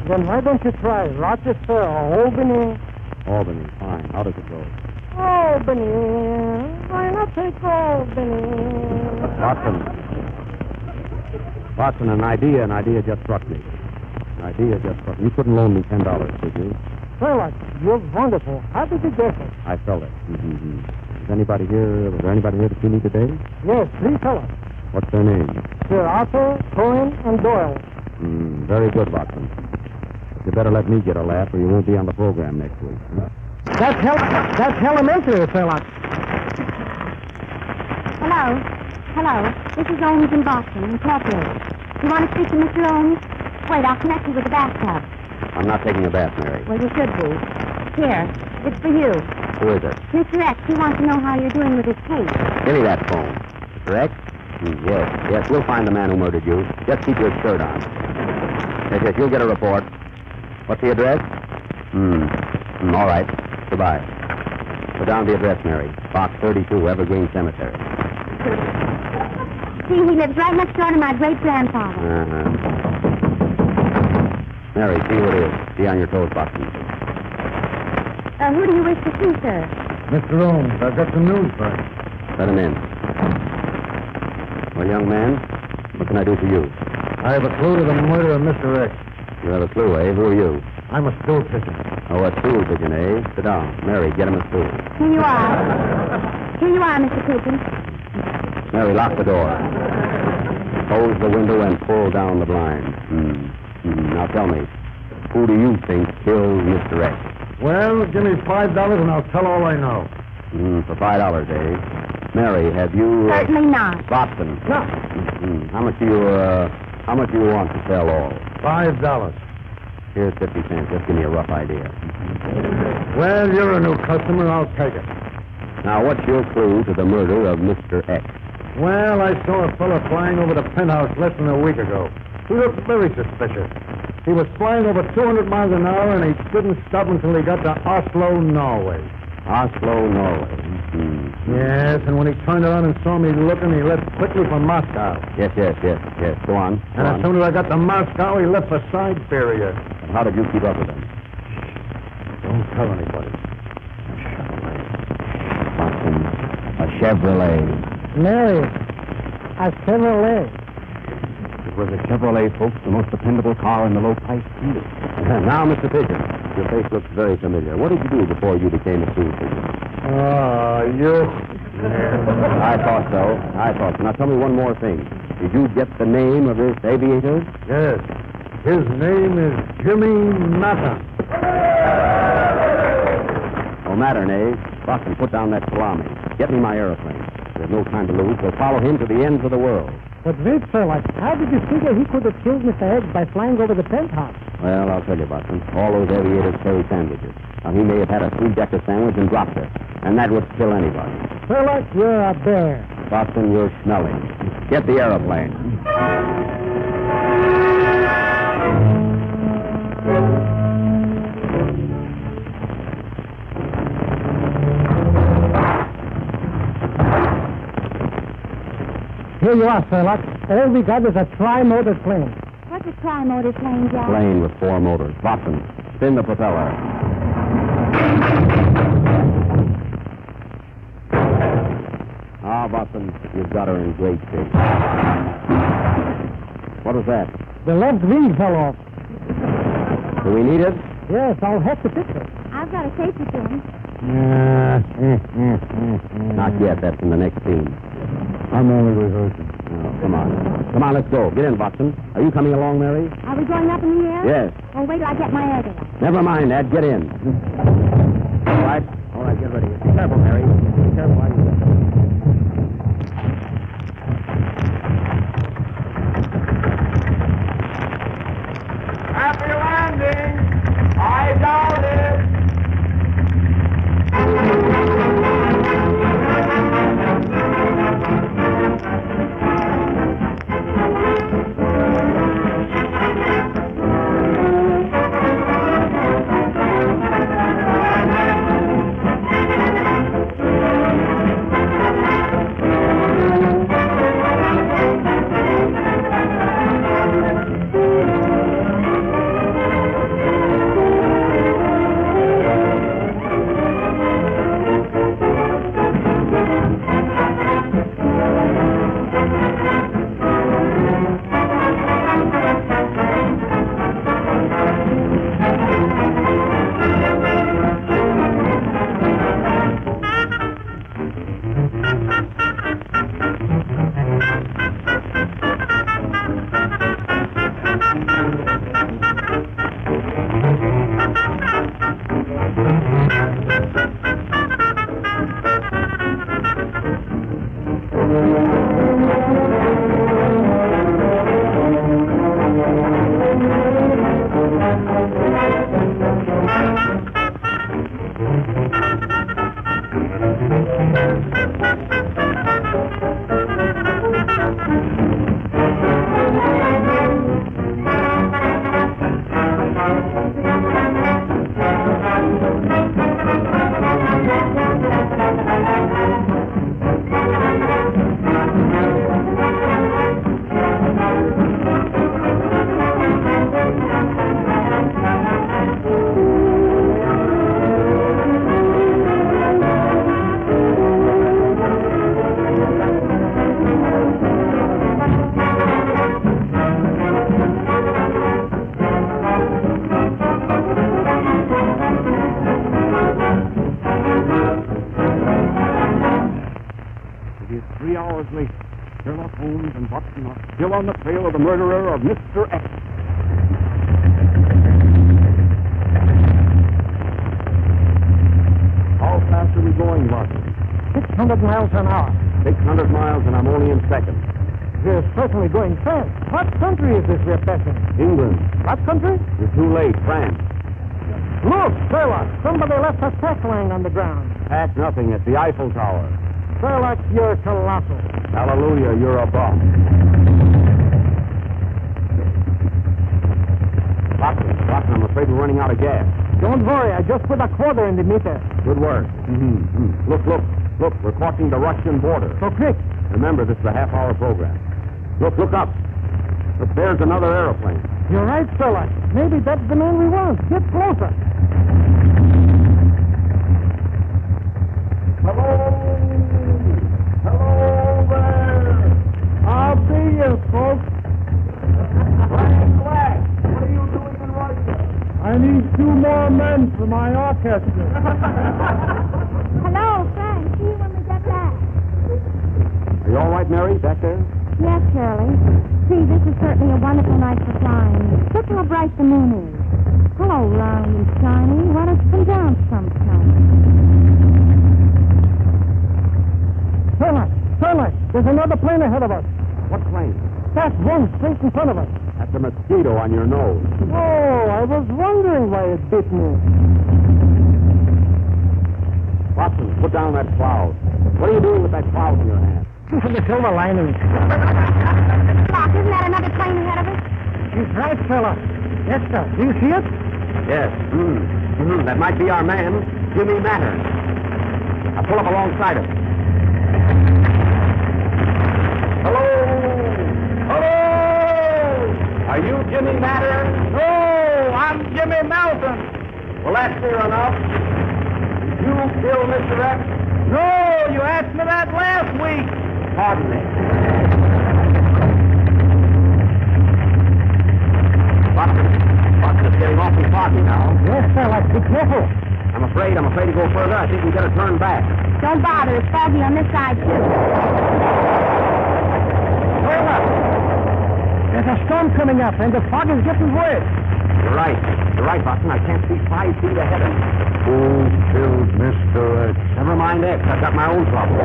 Then why don't you try Rochester or Albany? Albany, fine. How does it go? Albany. Why not take Albany? Watson, an idea just struck me. You couldn't loan me $10, could you? Sherlock, you're wonderful. How did you guess it? I felt it. Was there anybody here that you need today? Yes, 3 fellows. What's their names? Sir Arthur, Cohen, and Doyle. Very good, Watson. You better let me get a laugh or you won't be on the program next week. That's elementary, Sherlock. Hello. This is Holmes in Boston, Incorporated. You want to speak to Mr. Holmes? Wait, I'll connect you with the bathtub. I'm not taking a bath, Mary. Well, you should be. Here, it's for you. Who is it? Mr. X, he wants to know how you're doing with his case. Give me that phone. Mr. X? Yes, we'll find the man who murdered you. Just keep your shirt on. Yes, you'll get a report. What's the address? All right. Goodbye. Put down the address, Mary. Box 32, Evergreen Cemetery. See, he lives right next door to my great-grandfather. Mary, see who it is. Be on your toes, Watson. Who do you wish to see, sir? Mr. Holmes, I've got some news for you. Let him in. Well, young man, what can I do for you? I have a clue to the murder of Mr. X. You have a clue, eh? Who are you? I'm a stool pigeon. Oh, a stool pigeon, eh? Sit down. Mary, get him a stool. Here you are. Mr. Pigeon. Mary, lock the door. Close the window and pull down the blind. Now tell me, who do you think killed Mr. X? Well, give me $5 and I'll tell all I know. For $5, eh? Mary, have you... Certainly not. Boston. No. Mm-hmm. How much do you want to sell all? $5. Here's 50 cents. Just give me a rough idea. Well, you're a new customer. I'll take it. Now, what's your clue to the murder of Mr. X? Well, I saw a fella flying over the penthouse less than a week ago. He looked very suspicious. He was flying over 200 miles an hour, and he didn't stop until he got to Oslo, Norway. Oslo, Norway. Mm-hmm. Yes, and when he turned around and saw me looking, he left quickly for Moscow. Yes. Go on. And as soon as I got to Moscow, he left for Siberia. And how did you keep up with him? Don't tell anybody. A Chevrolet. Mary, a Chevrolet. It was a Chevrolet, folks, the most dependable car in the low-price field. Now, Mr. Pigeon, your face looks very familiar. What did you do before you became a stool pigeon? You... I thought so. Now, tell me one more thing. Did you get the name of this aviator? Yes. His name is Jimmy Matter. No matter, eh? Boston, put down that salami. Get me my aeroplane. There's no time to lose. We'll follow him to the ends of the world. But wait, Sherlock, how did you figure he could have killed Mr. X by flying over the penthouse? Well, I'll tell you, Boston. All those aviators carry sandwiches. Now, he may have had a three-decker sandwich and dropped it. And that would kill anybody. Sherlock, you're a bear. Boston, you're smelling. Get the aeroplane. Here you are, Sherlock. All we got is a tri-motored plane. What's a tri-motor plane, Jack? Plane with 4 motors. Boston, spin the propeller. Ah, Boston, you've got her in great shape. What was that? The left wing fell off. Do we need it? Yes, I'll have to fix it. I've got a safety pin. Not yet. That's in the next scene. I'm only rehearsing. Oh, come on. Come on, let's go. Get in, Watson. Are you coming along, Mary? Are we going up in the air? Yes. Oh, wait till I get my air. Never mind that. Get in. All right, get ready. Be careful, Mary. Be careful while you go. Happy landing! I doubt it! Sherlock Holmes and Watson are still on the trail of the murderer of Mr. X. How fast are we going, Watson? 600 miles an hour. 600 miles, and I'm only in second. You're certainly going fast. What country is this we're passing? England. What country? You're too late. France. Look, Sherlock, somebody left a pack lying on the ground. Pack nothing. It's the Eiffel Tower. Sherlock, you're colossal. Hallelujah, you're a bum. Watson, I'm afraid we're running out of gas. Don't worry, I just put a quarter in the meter. Good work. Look, we're crossing the Russian border. So quick. Remember, this is a half-hour program. Look up. Look, there's another airplane. You're right, Sherlock. Maybe that's the man we want. Get closer. Hello there. I'll be you, folks. Flying Flag, what are you doing in Russia? I need 2 more men for my orchestra. Hello, Frank. See you when we get back. Are you all right, Mary, back there? Yes, Shirley. See, this is certainly a wonderful night for flying. Look how bright the moon is. Hello, round and shiny. Why don't you come down sometime? Sherlock, there's another plane ahead of us. What plane? That one straight in front of us. That's a mosquito on your nose. Oh, I was wondering why it bit me. Watson, put down that cloud. What are you doing with that cloud in your hand? The silver lining. Doc, isn't that another plane ahead of us? He's right, Sherlock. Yes, sir. Do you see it? Yes. That might be our man, Jimmy Matter. Now pull up alongside him. Hello! Are you Jimmy Matter? No, I'm Jimmy Melton. Well, that's clear enough. Did you kill Mr. X? No, you asked me that last week. Pardon me. Watson, it's getting awfully foggy now. Yes, Sherlock. Be careful. I'm afraid to go further. I think we better turn back. Don't bother. It's foggy on this side, too. Sherlock, there's a storm coming up, and the fog is getting worse. You're right, Watson. I can't see 5 feet ahead of me. Who killed Mr. X? Never mind X. I've got my own trouble.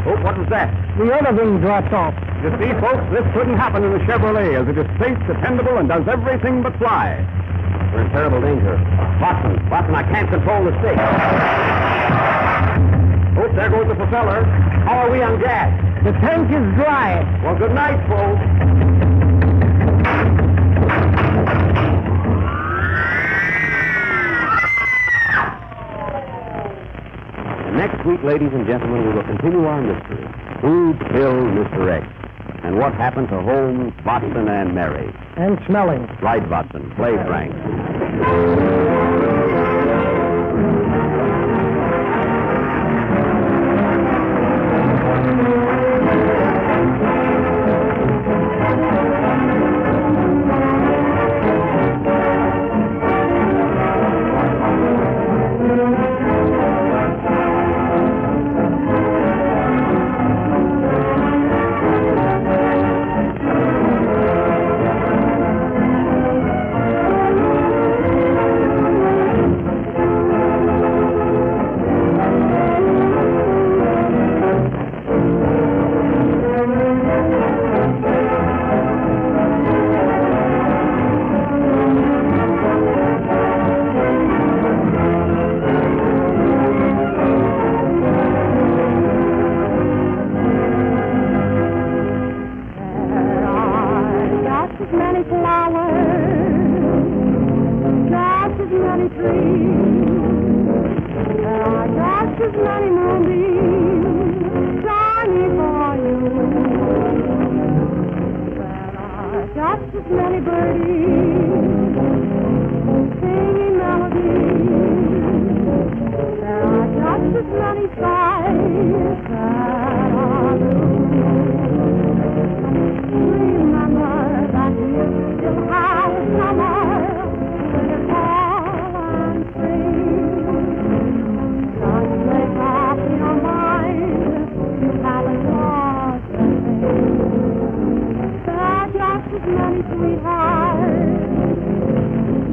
Oh, what was that? The other wing dropped off. You see, folks, this couldn't happen in the Chevrolet, as it is safe, dependable, and does everything but fly. We're in terrible danger. Watson, I can't control the stick. Oh, there goes the propeller. How are we on gas? The tank is dry. Well, good night, folks. Next week, ladies and gentlemen, we will continue our mystery. Who killed Mr. X? And what happened to Holmes, Watson, and Mary? And smelling. Right, Watson. Play, Frank.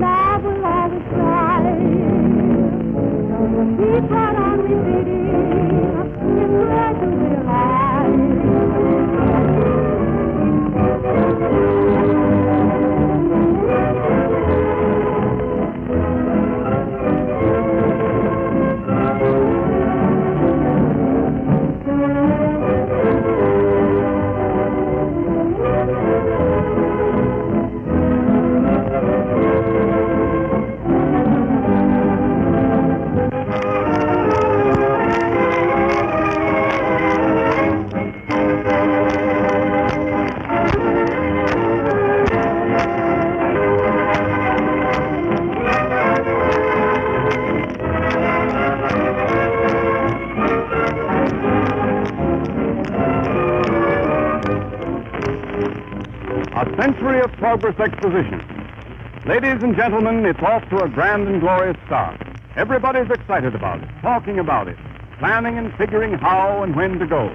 Love will always try. you brought on me pity. It's glad to be A century of progress exposition. Ladies and gentlemen, it's off to a grand and glorious start. Everybody's excited about it, talking about it, planning and figuring how and when to go.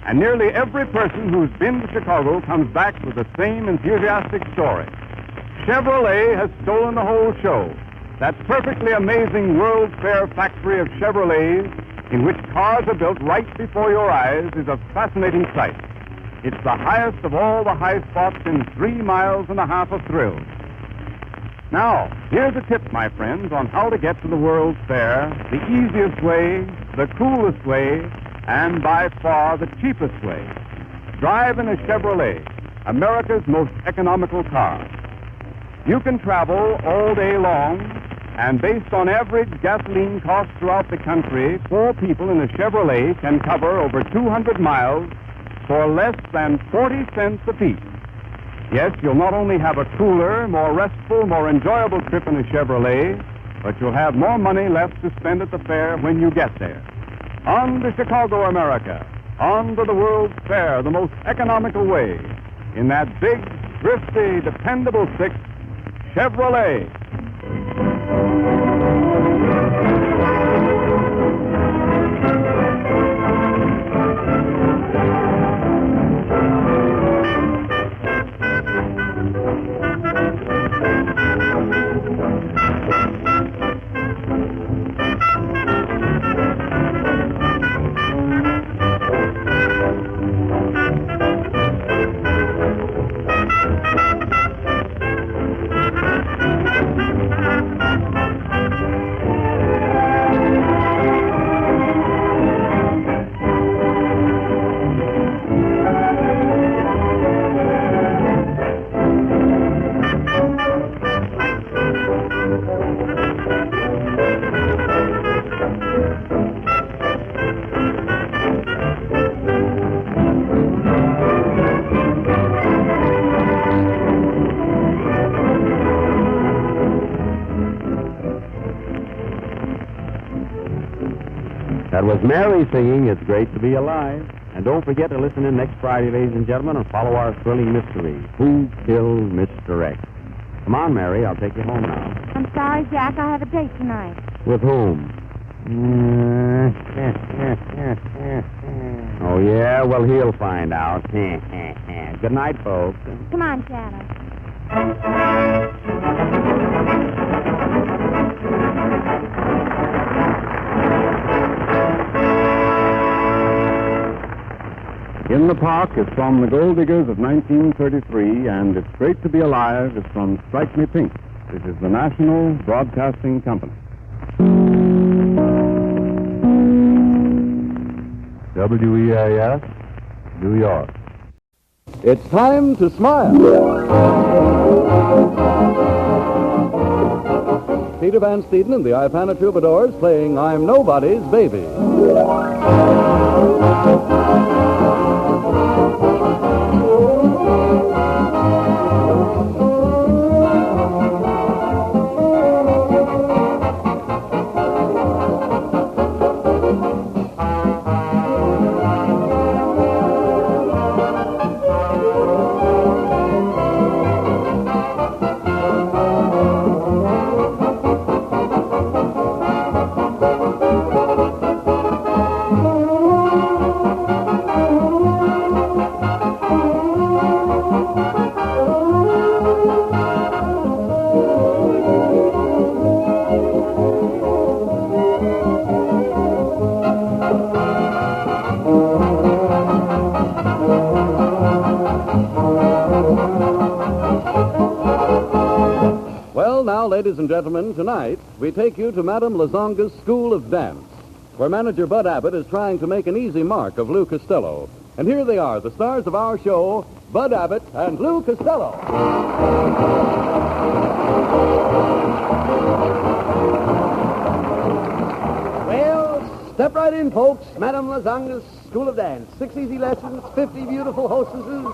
And nearly every person who's been to Chicago comes back with the same enthusiastic story. Chevrolet has stolen the whole show. That perfectly amazing World's Fair factory of Chevrolets, in which cars are built right before your eyes, is a fascinating sight. It's the highest of all the high spots in 3 miles and a half of thrills. Now, here's a tip, my friends, on how to get to the World's Fair, the easiest way, the coolest way, and by far the cheapest way. Drive in a Chevrolet, America's most economical car. You can travel all day long, and based on average gasoline costs throughout the country, 4 people in a Chevrolet can cover over 200 miles for less than 40 cents apiece. Yes, you'll not only have a cooler, more restful, more enjoyable trip in a Chevrolet, but you'll have more money left to spend at the fair when you get there. On to Chicago, America. On to the World's Fair, the most economical way. In that big, thrifty, dependable 6, Chevrolet. That was Mary singing It's Great to Be Alive. And don't forget to listen in next Friday, ladies and gentlemen, and follow our thrilling mystery, Who Killed Mr. X? Come on, Mary, I'll take you home now. I'm sorry, Jack. I have a date tonight. With whom? Oh, yeah? Well, he'll find out. Good night, folks. Come on, Shadow. In the Park is from The Gold Diggers of 1933, and It's Great to Be Alive is from Strike Me Pink. This is the National Broadcasting Company. WEIS, New York. It's time to smile. Peter Van Steeden and the Ipana Troubadours playing I'm Nobody's Baby. ladies and gentlemen, tonight we take you to Madame Lazonga's School of Dance, where manager Bud Abbott is trying to make an easy mark of Lou Costello. And here they are, the stars of our show, Bud Abbott and Lou Costello. Well, step right in, folks. Madame Lazonga's School of Dance. 6 easy lessons, 50 beautiful hostesses.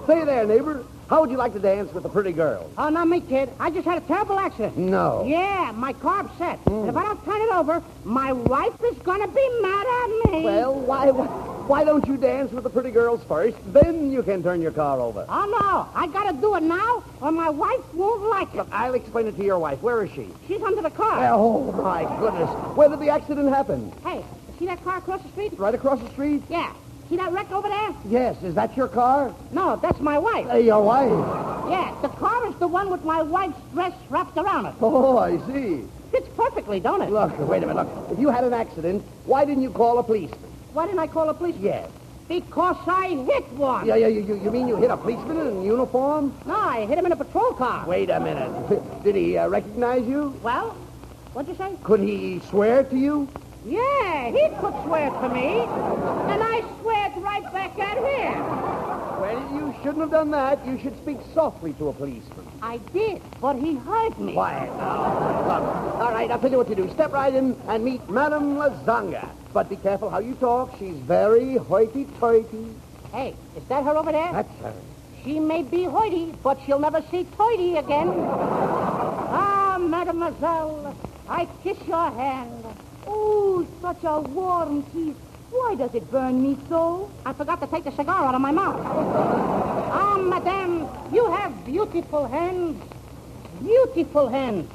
Say there, neighbor. How would you like to dance with a pretty girl? Oh, not me, kid. I just had a terrible accident. No. Yeah, my car upset. And if I don't turn it over, my wife is going to be mad at me. Well, why don't you dance with the pretty girls first? Then you can turn your car over. Oh, no. I got to do it now, or my wife won't like it. Look, I'll explain it to your wife. Where is she? She's under the car. Oh, my goodness. Where did the accident happen? Hey, see that car across the street? Right across the street? Yeah. See that wreck over there? Yes. Is that your car? No, that's my wife. Your wife? Yeah, the car is the one with my wife's dress wrapped around it. Oh, I see. Fits perfectly, don't it? Look, wait a minute. Look, if you had an accident, why didn't you call a policeman? Why didn't I call a policeman? Yes. Because I hit one. Yeah, you mean you hit a policeman in uniform? No, I hit him in a patrol car. Wait a minute. Did he recognize you? Well, what'd you say? Could he swear to you? Yeah, he could swear to me, and I swear right back at him. Well, you shouldn't have done that. You should speak softly to a policeman. I did, but he heard me. Quiet now. Look, all right, I'll tell you what to do. Step right in and meet Madame Lazonga. But be careful how you talk. She's very hoity-toity. Hey, is that her over there? That's her. She may be hoity, but she'll never see toity again. Ah, mademoiselle, I kiss your hand. Oh, such a warm kiss. Why does it burn me so? I forgot to take the cigar out of my mouth. Ah, madame, you have beautiful hands. Beautiful hands.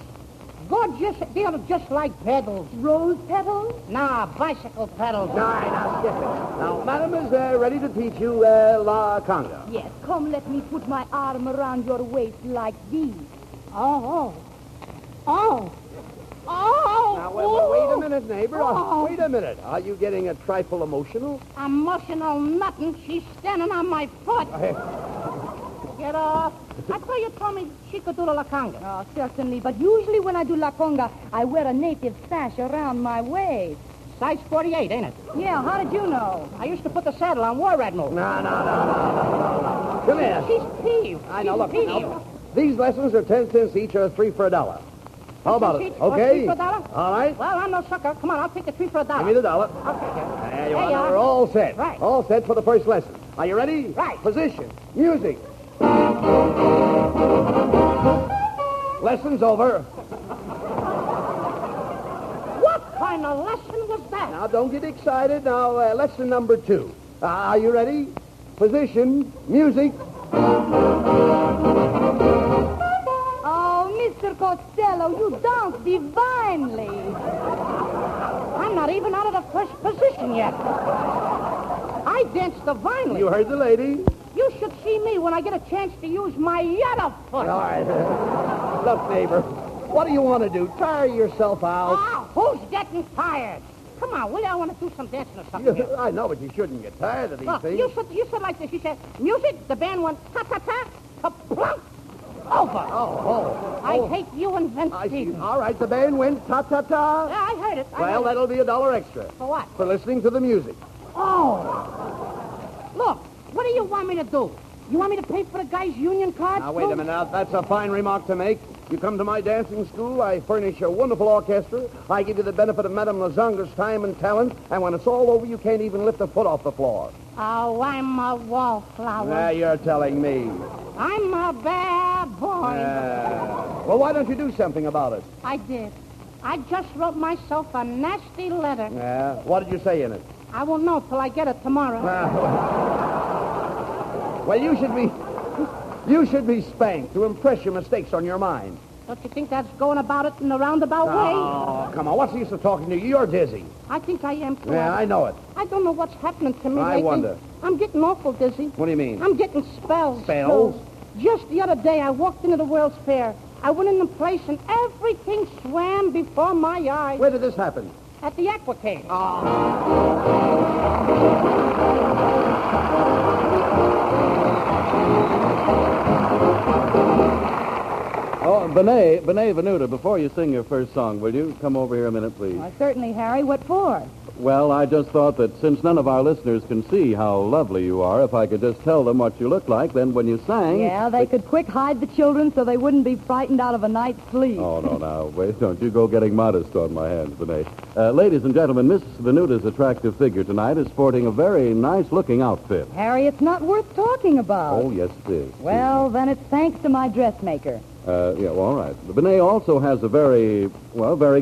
Gorgeous, they're just like petals. Rose petals? Nah, bicycle pedals. Now, skip it. Now, Madame is ready to teach you La Conga. Yes, come let me put my arm around your waist like this. Oh. Oh! Now, wait a minute, neighbor. Oh. Wait a minute. Are you getting a trifle emotional? Emotional nothing. She's standing on my foot. Get off. I thought you told me she could do the La Conga. Oh, certainly. But usually when I do La Conga, I wear a native sash around my waist. Size 48, ain't it? Yeah, how did you know? I used to put the saddle on War Admiral. No. Come here. She's peeved. I know. Look, She's now, these lessons are 10 cents each or 3 for $1. How about it? Okay? 3 for $1? All right. Well, I'm no sucker. Come on, I'll take the 3 for $1. Give me the $1. Okay. There you are. Now we're all set. Right. All set for the first lesson. Are you ready? Right. Position. Music. Lesson's over. What kind of lesson was that? Now, don't get excited. Now, lesson number 2. Are you ready? Position. Music. Mr. Costello, you dance divinely. I'm not even out of the first position yet. I dance divinely. You heard the lady. You should see me when I get a chance to use my other foot. All right. Look, neighbor, what do you want to do? Tire yourself out? Who's getting tired? Come on, will you? I want to do some dancing or something here. I know, but you shouldn't get tired of these Look, things. you said like this. You said, music, the band went ta-ta-ta, ka-plunk, over. Oh. I hate you and Vince I see. Stevens. All right, the band went ta-ta-ta. Yeah, I heard it. Well, that'll be $1 extra. For what? For listening to the music. Oh. Look, what do you want me to do? You want me to pay for the guy's union card? Now, wait a minute. Now, that's a fine remark to make. You come to my dancing school, I furnish a wonderful orchestra, I give you the benefit of Madame Lazonga's time and talent, and when it's all over, you can't even lift a foot off the floor. Oh, I'm a wallflower. Now, you're telling me. I'm a bad boy. Well, why don't you do something about it? I did. I just wrote myself a nasty letter. Yeah? What did you say in it? I won't know till I get it tomorrow. Well, you should be spanked to impress your mistakes on your mind. Don't you think that's going about it in a roundabout way? Oh, come on. What's the use of talking to you? You're dizzy. I think I am, too. Yeah, I know it. I don't know what's happening to me I lately. wonder. I'm getting awful dizzy. What do you mean? I'm getting spells. Spells? So, just the other day, I walked into the World's Fair. I went in the place, and everything swam before my eyes. Where did this happen? At the Aquacade. Oh, Benet Venuta, before you sing your first song, will you come over here a minute, please? Why, certainly, Harry. What for? Well, I just thought that since none of our listeners can see how lovely you are, if I could just tell them what you look like, then when you sang... Yeah, they could quick hide the children so they wouldn't be frightened out of a night's sleep. Oh, no, now, wait, don't you go getting modest on my hands, Benet. Ladies and gentlemen, Miss Venuta's attractive figure tonight is sporting a very nice-looking outfit. Harry, it's not worth talking about. Oh, yes, it is. Well, then it's thanks to my dressmaker. Yeah, well, all right. Benet also has a very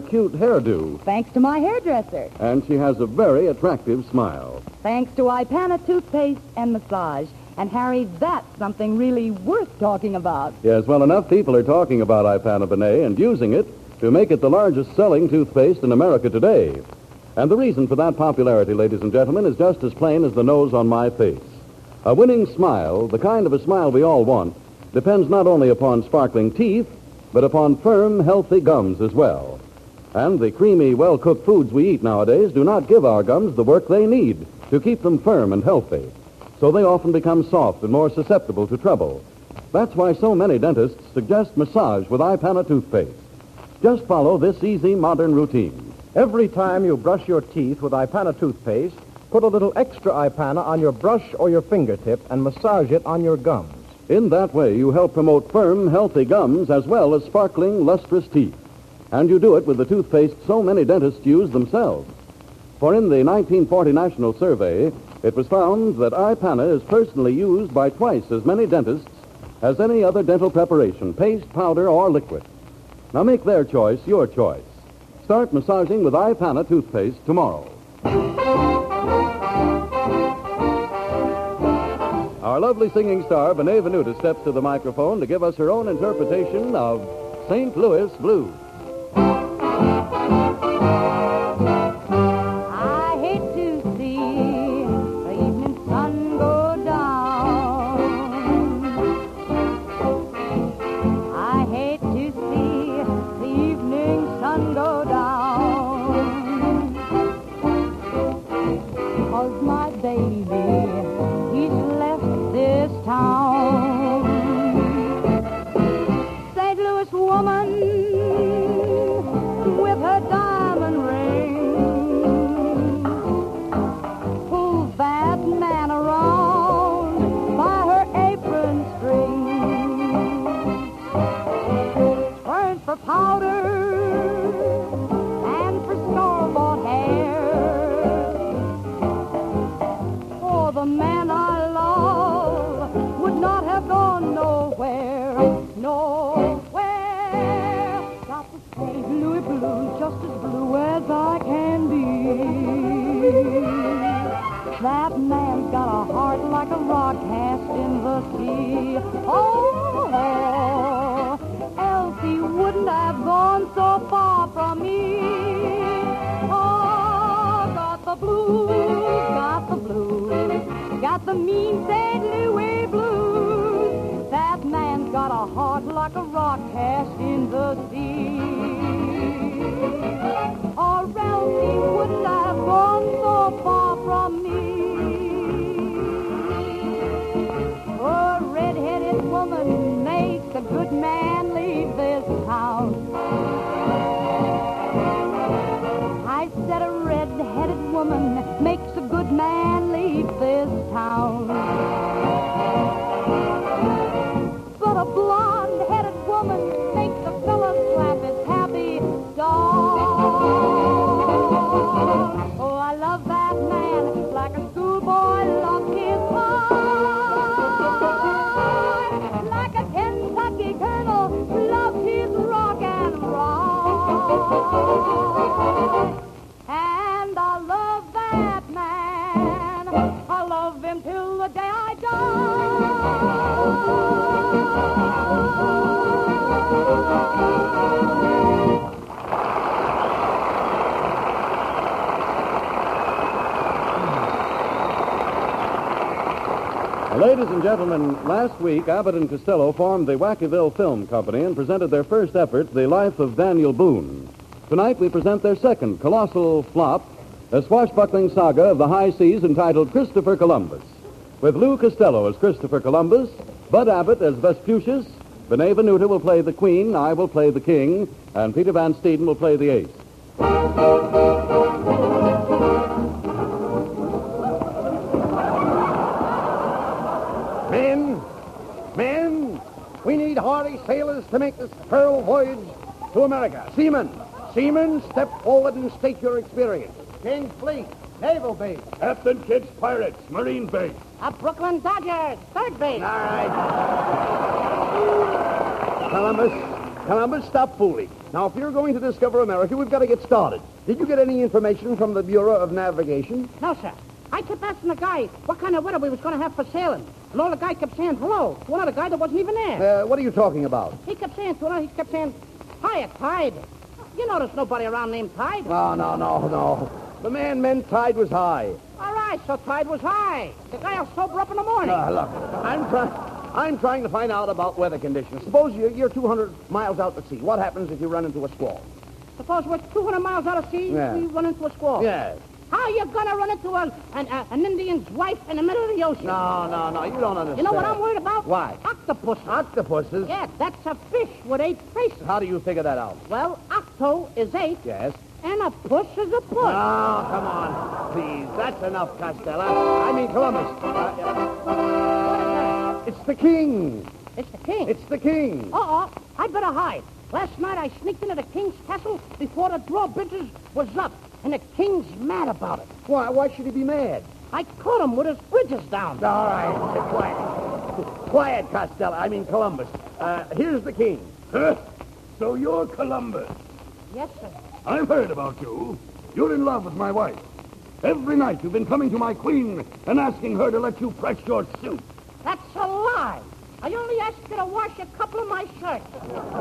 cute hairdo. Thanks to my hairdresser. And she has a very attractive smile. Thanks to Ipana toothpaste and massage. And, Harry, that's something really worth talking about. Yes, well, enough people are talking about Ipana Benet and using it to make it the largest-selling toothpaste in America today. And the reason for that popularity, ladies and gentlemen, is just as plain as the nose on my face. A winning smile, the kind of a smile we all want, depends not only upon sparkling teeth, but upon firm, healthy gums as well. And the creamy, well-cooked foods we eat nowadays do not give our gums the work they need to keep them firm and healthy. So they often become soft and more susceptible to trouble. That's why so many dentists suggest massage with Ipana toothpaste. Just follow this easy, modern routine. Every time you brush your teeth with Ipana toothpaste, put a little extra Ipana on your brush or your fingertip and massage it on your gums. In that way, you help promote firm, healthy gums as well as sparkling, lustrous teeth. And you do it with the toothpaste so many dentists use themselves. For in the 1940 National Survey, it was found that Ipana is personally used by twice as many dentists as any other dental preparation, paste, powder, or liquid. Now make their choice your choice. Start massaging with Ipana toothpaste tomorrow. Our lovely singing star, Benet Venuta, steps to the microphone to give us her own interpretation of St. Louis Blues. I hate to see the evening sun go down. I hate to see the evening sun go down. 'Cause my baby, he's left this town. St. Louis woman with her diamond ring pulls that man around by her apron string. Burns for powder and for store-bought hair. For the man I love would not have gone nowhere, nowhere. Got the St. Louis blues, just as blue as I can be. That man's got a heart like a rock cast in the sea. Oh, else he wouldn't have gone so far from me. Oh, got the blues, got the blues. Got the mean St. Louis blues. That man's got a heart like a rock cast in the sea. Or else he wouldn't have gone so far from me. A red-headed woman makes a good man leave this town. I said a red-headed woman makes a good man leave this town. But a blonde-headed woman makes a fella slap his happy dog. Oh, I love that man like a schoolboy loves his pie. Like a Kentucky colonel loves his rock and roll. And I love that man. I love him till the day I Ladies and gentlemen, last week, Abbott and Costello formed the Wackyville Film Company and presented their first effort, The Life of Daniel Boone. Tonight, we present their second colossal flop, a swashbuckling saga of the high seas entitled Christopher Columbus, with Lou Costello as Christopher Columbus, Bud Abbott as Vespucius, Benevenuta will play the queen, I will play the king, and Peter Van Steeden will play the ace. Men, we need hardy sailors to make this pearl voyage to America. Seamen, step forward and state your experience. King's Fleet, Naval Base. Captain Kidd's Pirates, Marine Base. Brooklyn Dodgers, third base. All right. Columbus, stop fooling. Now, if you're going to discover America, we've got to get started. Did you get any information from the Bureau of Navigation? No, sir. I kept asking the guy what kind of weather we was going to have for sailing. And all the guy kept saying hello to another guy that wasn't even there. What are you talking about? He kept saying hiya, Tide. You know there's nobody around named Tide. No. The man meant tide was high. All right, so Tide was high. The guy will sober up in the morning. Look, I'm trying to find out about weather conditions. Suppose you're 200 miles out to sea. What happens if you run into a squall? Suppose we're 200 miles out of sea, Yeah. we run into a squall. Yes. How are you going to run into an Indian's wife in the middle of the ocean? No, you don't understand. You know what I'm worried about? Why? Octopuses. Octopuses? Yeah, that's a fish with 8 faces. How do you figure that out? Well, octo is 8. Yes. And a puss is a puss. Oh, come on. Please, that's enough, Costello. I mean, Columbus. What is that? It's the king. It's the king. It's the king. Uh-oh. I better hide. Last night I sneaked into the king's castle before the drawbridges was up. And the king's mad about it. Why should he be mad? I caught him with his bridges down. All right, quiet. Quiet, Costello. I mean, Columbus. Here's the king. So you're Columbus. Yes, sir. I've heard about you. You're in love with my wife. Every night you've been coming to my queen and asking her to let you press your suit. That's a lie. I only asked her to wash a couple of my shirts.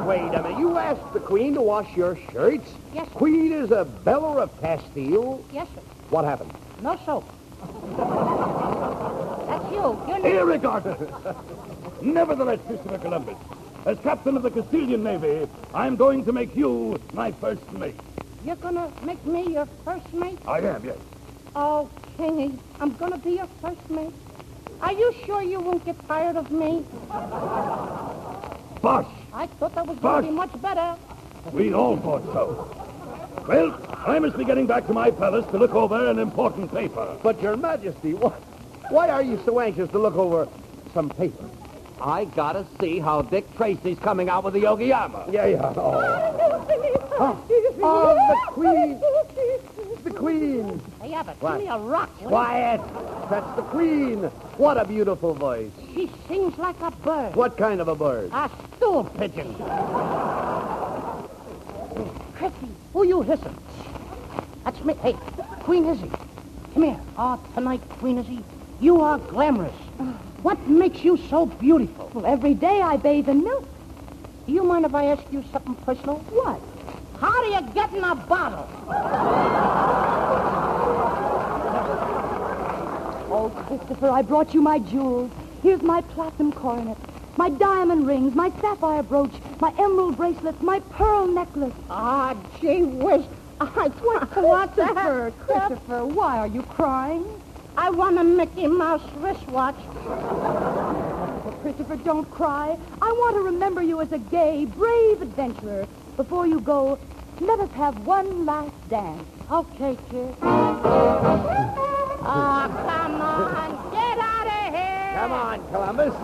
Wait a minute. You asked the queen to wash your shirts? Yes, sir. Queen Isabella of Castile? Yes, sir. What happened? No soap. That's you. You're Irregardless. Nevertheless, Christopher Columbus, as captain of the Castilian Navy, I'm going to make you my first mate. You're going to make me your first mate? I am, yes. Oh, Kingy, I'm going to be your first mate. Are you sure you won't get tired of me? Bosh! I thought that was going to be much better. We all thought so. Well, I must be getting back to my palace to look over an important paper. But, Your Majesty, why are you so anxious to look over some paper? I gotta see how Dick Tracy's coming out with the Yokoyama. Yeah. Oh, the queen. The queen. Hey, Abbott, give me a rock. Quiet. That's the queen. What a beautiful voice. She sings like a bird. What kind of a bird? A stool pigeon. Chrissy, who you hissing? That's me. Hey, Queen Izzy. Come here. Oh, tonight, Queen Izzy, you are glamorous. What makes you so beautiful? Well, every day I bathe in milk. Do you mind if I ask you something personal? What? How do you get in a bottle? Oh, Christopher, I brought you my jewels. Here's my platinum coronet, my diamond rings, my sapphire brooch, my emerald bracelets, my pearl necklace. Ah, gee whiz. Christopher, why are you crying? I want a Mickey Mouse wristwatch. Oh, Christopher, don't cry. I want to remember you as a gay, brave adventurer. Before you go, let us have one last dance. Okay, kid. Oh, come on. Get out of here. Come on, Columbus.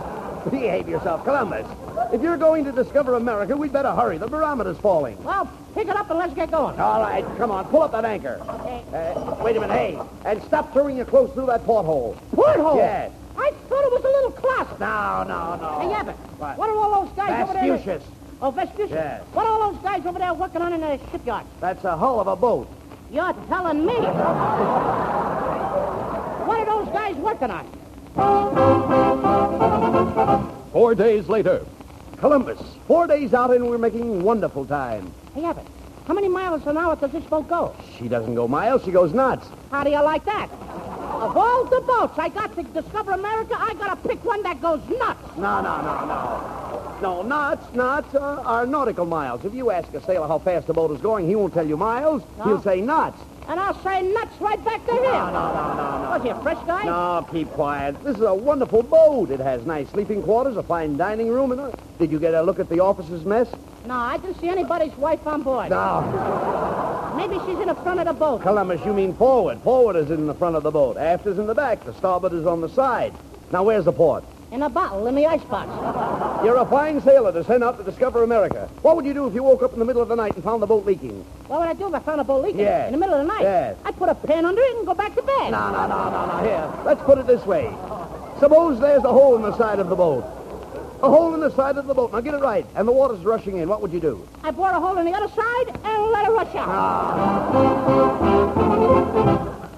Behave yourself, Columbus. If you're going to discover America, we'd better hurry. The barometer's falling. Well, pick it up and let's get going. All right, come on. Pull up that anchor. Okay. Wait a minute, hey. And stop throwing your clothes through that porthole. Porthole? Yes. I thought it was a little closet. No. Hey, Abbott, what are all those guys over there? Vespucius. Oh, Vespucius? Yes. What are all those guys over there working on in the shipyard? That's a hull of a boat. You're telling me. What are those guys working on? 4 days later. Columbus, 4 days out and we're making wonderful time. Hey, Abbott, how many miles an hour does this boat go? She doesn't go miles, she goes knots. How do you like that? Of all the boats I got to discover America, I got to pick one that goes nuts. No, knots are nautical miles. If you ask a sailor how fast the boat is going, he won't tell you miles. No? He'll say knots. And I'll say nuts right back to him. No. Was he a fresh guy? No, keep quiet. This is a wonderful boat. It has nice sleeping quarters, a fine dining room, and did you get a look at the officer's mess? No, I didn't see anybody's wife on board. No. Maybe she's in the front of the boat. Columbus, you mean forward. Forward is in the front of the boat. Aft is in the back. The starboard is on the side. Now, where's the port? In a bottle, in the icebox. You're a fine sailor to send out to discover America. What would you do if you woke up in the middle of the night and found the boat leaking? What would I do if I found a boat leaking? Yes. In the middle of the night? Yes. I'd put a pan under it and go back to bed. No. Here, let's put it this way. Suppose there's a hole in the side of the boat. A hole in the side of the boat. Now, get it right. And the water's rushing in. What would you do? I'd bore a hole in the other side and let it rush out.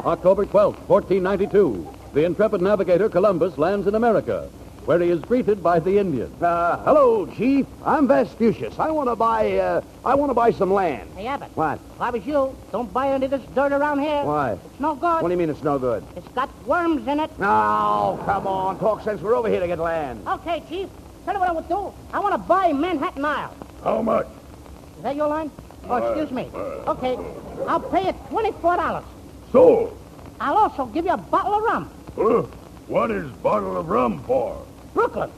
October 12th, 1492. The intrepid navigator Columbus lands in America, where he is greeted by the Indians. Hello, Chief. I'm Vespucius. I want to buy some land. Hey, Abbott. What? If I was you, don't buy any of this dirt around here. Why? It's no good. What do you mean it's no good? It's got worms in it. No, come on. Talk sense. We're over here to get land. Okay, Chief. Tell you what I would do. I want to buy Manhattan Isle. How much? Is that your line? Oh, excuse me. Okay. I'll pay it $24. Sold. I'll also give you a bottle of rum. What is bottle of rum for? Brooklyn.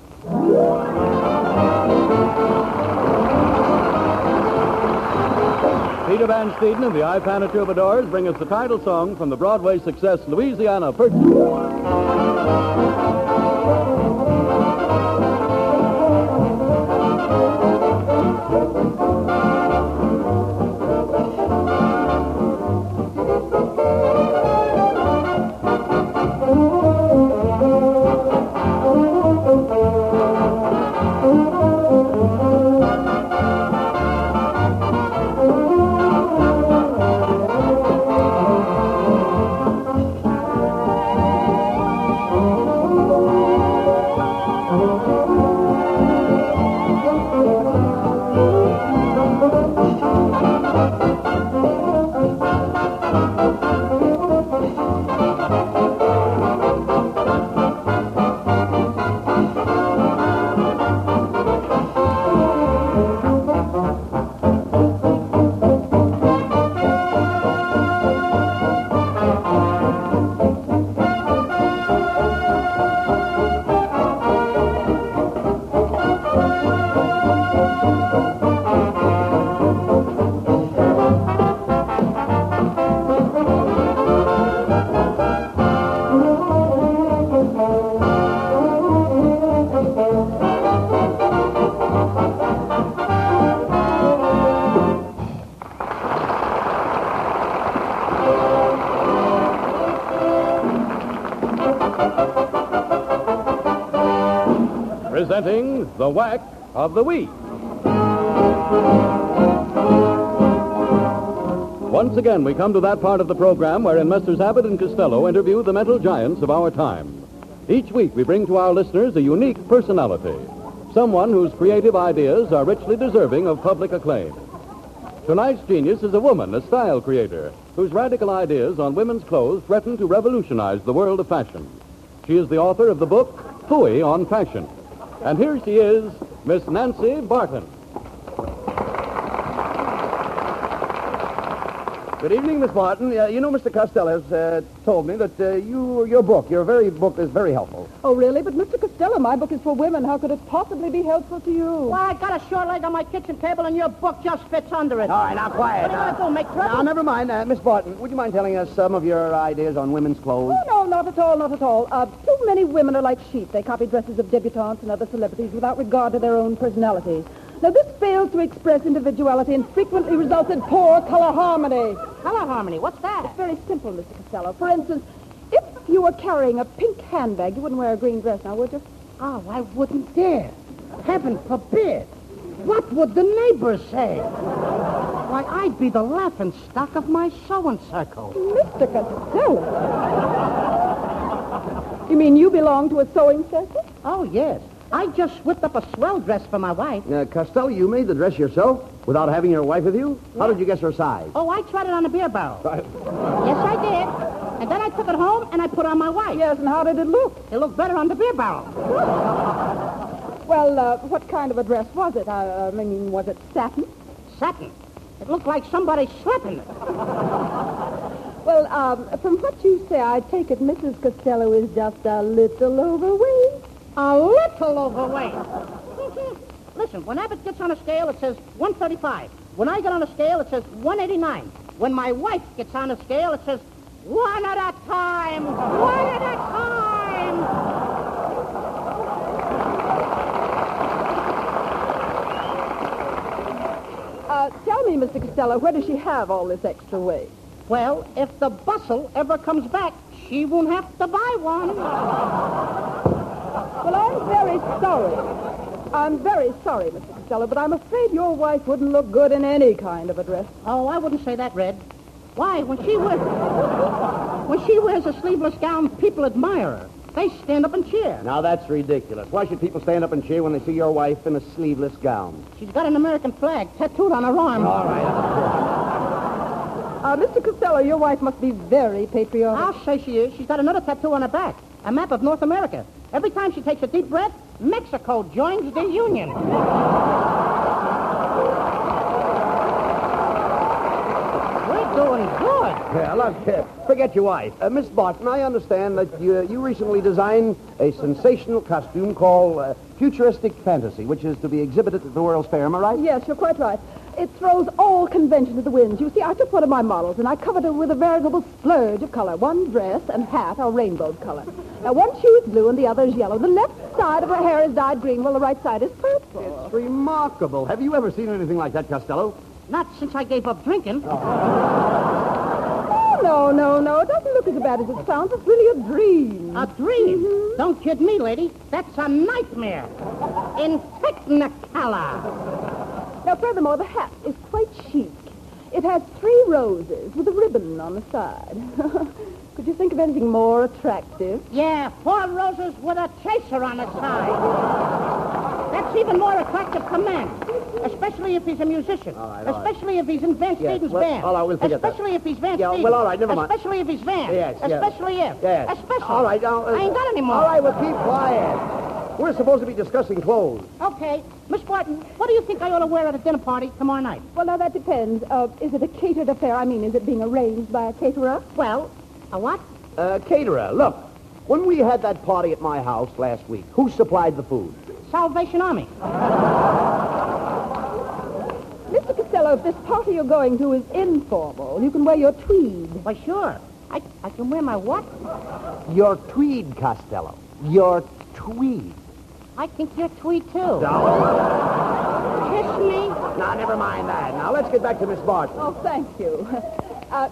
Peter Van Steeden and the Ipana Troubadours bring us the title song from the Broadway success Louisiana Purchase. Presenting the Whack of the Week. Once again, we come to that part of the program wherein Messrs. Abbott and Costello interview the mental giants of our time. Each week, we bring to our listeners a unique personality, someone whose creative ideas are richly deserving of public acclaim. Tonight's genius is a woman, a style creator, whose radical ideas on women's clothes threaten to revolutionize the world of fashion. She is the author of the book, Phooey on Fashion. And here she is, Miss Nancy Barton. Good evening, Miss Barton. You know, Mr. Costello has told me that your very book is very helpful. Oh, really? But, Mr. Costello, my book is for women. How could it possibly be helpful to you? Well, I got a short leg on my kitchen table, and your book just fits under it. All right, now, quiet. What do you want to do, make trouble? Now, never mind. Miss Barton, would you mind telling us some of your ideas on women's clothes? Oh, no, not at all, not at all. Too many women are like sheep. They copy dresses of debutantes and other celebrities without regard to their own personalities. Now, this fails to express individuality and frequently results in poor color harmony. Color harmony? What's that? It's very simple, Mr. Costello. For instance, if you were carrying a pink handbag, you wouldn't wear a green dress now, would you? Oh, I wouldn't dare. Heaven forbid. What would the neighbors say? Why, I'd be the laughing stock of my sewing circle. Mr. Costello. You mean you belong to a sewing circle? Oh, yes. I just whipped up a swell dress for my wife. Costello, you made the dress yourself without having your wife with you? How did you guess her size? Oh, I tried it on a beer barrel. Yes, I did. And then I took it home and I put it on my wife. Yes, and how did it look? It looked better on the beer barrel. Well, what kind of a dress was it? I mean, was it satin? Satin? It looked like somebody slept in it. Well, from what you say, I take it Mrs. Costello is just a little overweight. A little overweight. Listen, when Abbott gets on a scale, it says 135. When I get on a scale, it says 189. When my wife gets on a scale, it says one at a time. One at a time. Tell me, Mr. Costello, where does she have all this extra weight? Well, if the bustle ever comes back, she won't have to buy one. Well, I'm very sorry. I'm very sorry, Mr. Costello, but I'm afraid your wife wouldn't look good in any kind of a dress. Oh, I wouldn't say that, Red. Why, when she wears a sleeveless gown, people admire her. They stand up and cheer. Now, that's ridiculous. Why should people stand up and cheer when they see your wife in a sleeveless gown? She's got an American flag tattooed on her arm. All right. Mr. Costello, your wife must be very patriotic. I'll say she is. She's got another tattoo on her back, a map of North America. Every time she takes a deep breath, Mexico joins the Union. We're doing good. Yeah, look, forget your wife. Miss Barton, I understand that you recently designed a sensational costume called Futuristic Fantasy, which is to be exhibited at the World's Fair. Am I right? Yes, you're quite right. It throws all convention to the winds. You see, I took one of my models, and I covered her with a veritable splurge of color. One dress and hat are rainbow color. Now, one shoe is blue and the other is yellow. The left side of her hair is dyed green, while the right side is purple. It's remarkable. Have you ever seen anything like that, Costello? Not since I gave up drinking. Oh, no. It doesn't look as bad as it sounds. It's really a dream. A dream? Mm-hmm. Don't kid me, lady. That's a nightmare. In Technicolor. Now, furthermore, the hat is quite chic. It has 3 roses with a ribbon on the side. Could you think of anything more attractive? Yeah, 4 roses with a chaser on the side. That's even more attractive to men. Especially if he's a musician. All right. Especially if he's in Van Steden's band. All right, we'll forget Especially if he's Van Yeah, Steden. well, all right, never mind. Especially if he's Van. Yes. Especially if. Yes. Especially. All right, now... I ain't got any more. All right, well, keep quiet. We're supposed to be discussing clothes. Okay. Miss Barton, what do you think I ought to wear at a dinner party tomorrow night? Well, now, that depends. Is it a catered affair? I mean, is it being arranged by a caterer? Well, a what? Caterer. Look, when we had that party at my house last week, who supplied the food? Salvation Army. Mr. Costello, if this party you're going to is informal, you can wear your tweed. Why, sure. I can wear my what? Your tweed, Costello. Your tweed. I think you're tweed, too. No. Kiss me. Now, never mind that. Now, let's get back to Miss Barton. Oh, thank you.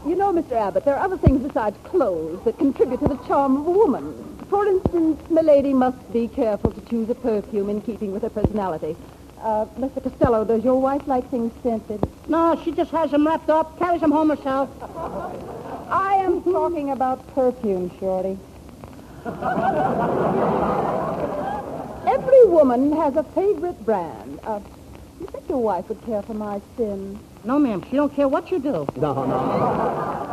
You know, Mr. Abbott, there are other things besides clothes that contribute to the charm of a woman. For instance, milady must be careful to choose a perfume in keeping with her personality. Mr. Costello, does your wife like things scented? No, she just has them wrapped up, carries them home herself. I am talking about perfume, Shorty. Every woman has a favorite brand. You think your wife would care for my sin? No, ma'am. She don't care what you do. No.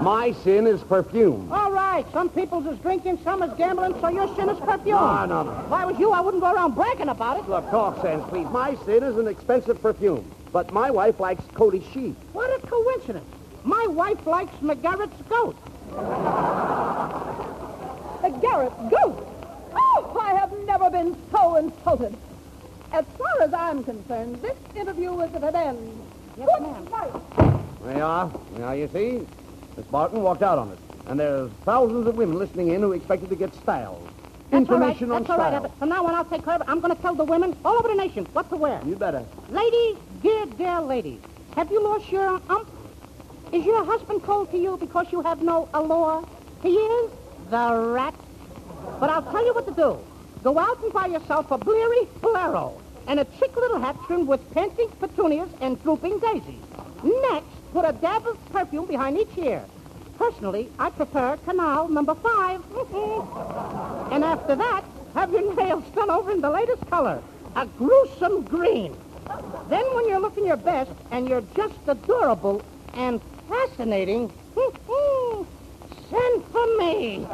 My sin is perfume. All right. Some people's is drinking, some is gambling, so your sin is perfume. No. If I was you, I wouldn't go around bragging about it. Look, talk sense, please. My sin is an expensive perfume, but my wife likes Cody's sheep. What a coincidence. My wife likes McGarrett's goat. McGarrett's goat? Oh, I have never been so insulted. As far as I'm concerned, this interview is at an end. Yes, ma'am. There you are. Now, you see, Miss Barton walked out on it. And there's thousands of women listening in who expected to get styles. Information on That's all right, style. Abbott. From now on, I'll take care of it. I'm going to tell the women all over the nation what to wear. You better. Ladies, dear ladies, have you lost your ump? Is your husband cold to you because you have no allure? He is the rat. But I'll tell you what to do. Go out and buy yourself a bleary bolero and a chick little hat trimmed with panting petunias and drooping daisies. Next, put a dab of perfume behind each ear. Personally, I prefer Canal number 5. And after that, have your nails done over in the latest color, a gruesome green. Then when you're looking your best and you're just adorable and fascinating, send for me.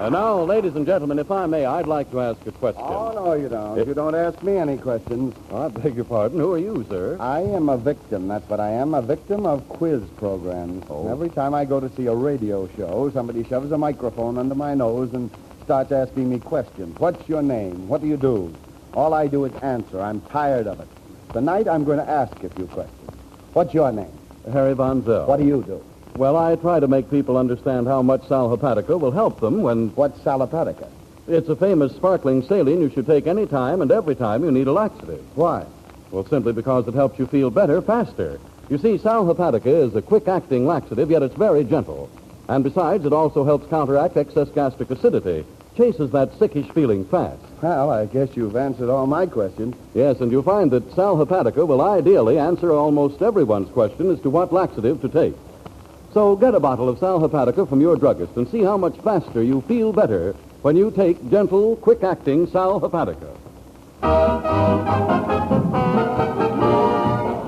And now, ladies and gentlemen, if I may, I'd like to ask a question. Oh, no, you don't. You don't ask me any questions. I beg your pardon. Who are you, sir? I am a victim. That's what I am, a victim of quiz programs. Oh. Every time I go to see a radio show, somebody shoves a microphone under my nose and starts asking me questions. What's your name? What do you do? All I do is answer. I'm tired of it. Tonight, I'm going to ask a few questions. What's your name? Harry Von Zell. What do you do? Well, I try to make people understand how much sal hepatica will help them when... What's sal hepatica? It's a famous sparkling saline you should take any time and every time you need a laxative. Why? Well, simply because it helps you feel better faster. You see, sal hepatica is a quick-acting laxative, yet it's very gentle. And besides, it also helps counteract excess gastric acidity, chases that sickish feeling fast. Well, I guess you've answered all my questions. Yes, and you'll find that sal hepatica will ideally answer almost everyone's question as to what laxative to take. So get a bottle of sal hepatica from your druggist and see how much faster you feel better when you take gentle, quick-acting sal hepatica.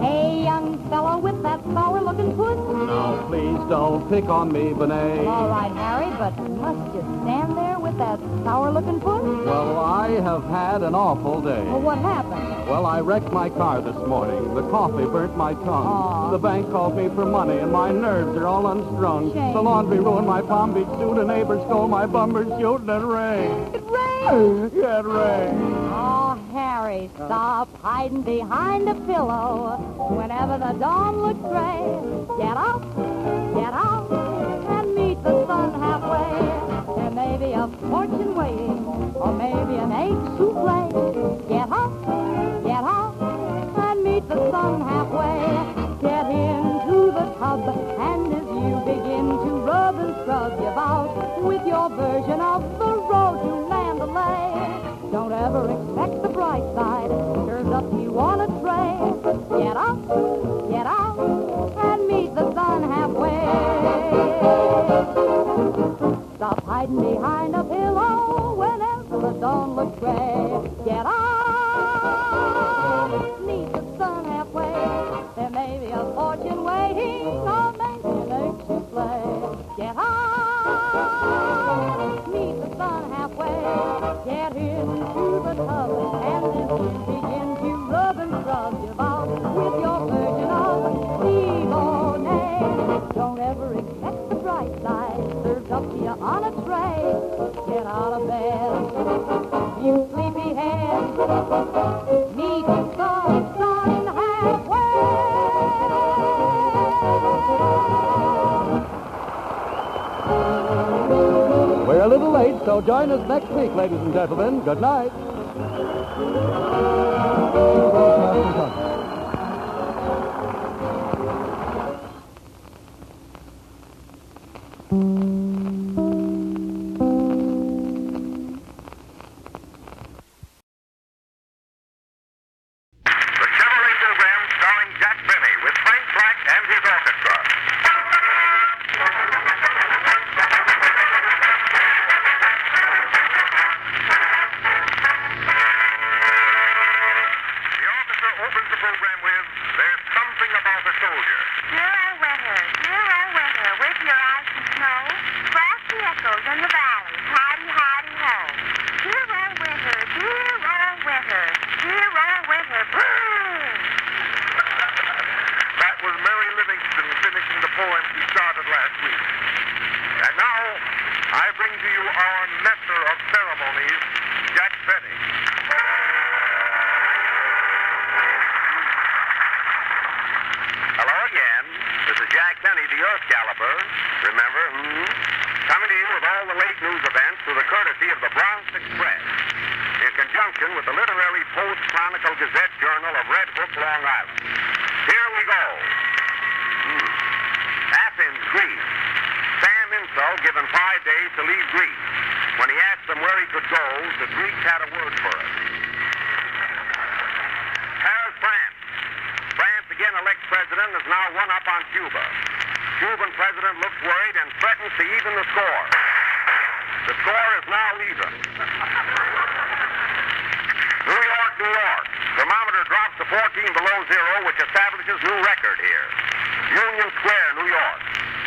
Hey, young fellow with that sour-looking puss. Now, please don't pick on me, Benet. All right, Harry, but must you stand there with that sour-looking puss? Well, I have had an awful day. Well, what happened? Well, I wrecked my car this morning. The coffee burnt my tongue. Aw. The bank called me for money, and my nerves are all unstrung. Shame. The laundry ruined my Palm Beach suit. A neighbor stole my bumper suit, and it rained. It rained? Yeah, it rained. Oh, Harry, stop hiding behind a pillow whenever the dawn looks gray. Get out, and meet the sun halfway. There may be a fortune waiting, or maybe an egg souffle. Get out, and meet the sun halfway. Get into the tub, and as you begin to rub and scrub you out with your version of the road to Mandalay. Don't ever expect the bright side served up to you on a tray. Get out, and meet the sun halfway. Stop hiding behind a pillow whenever the dawn looks gray. Get out, meet the sun halfway. There may be a fortune waiting, or maybe an egg souffle. Get out, meet the sun halfway. Get into the tub, and then you begin to rub and scrub you out with your version of Ebonay. Don't ever expect the bright side served up to you on a tray. Get out of bed, you sleepyhead. Meet the sun halfway. We're a little late, so join us next week, ladies and gentlemen. Good night.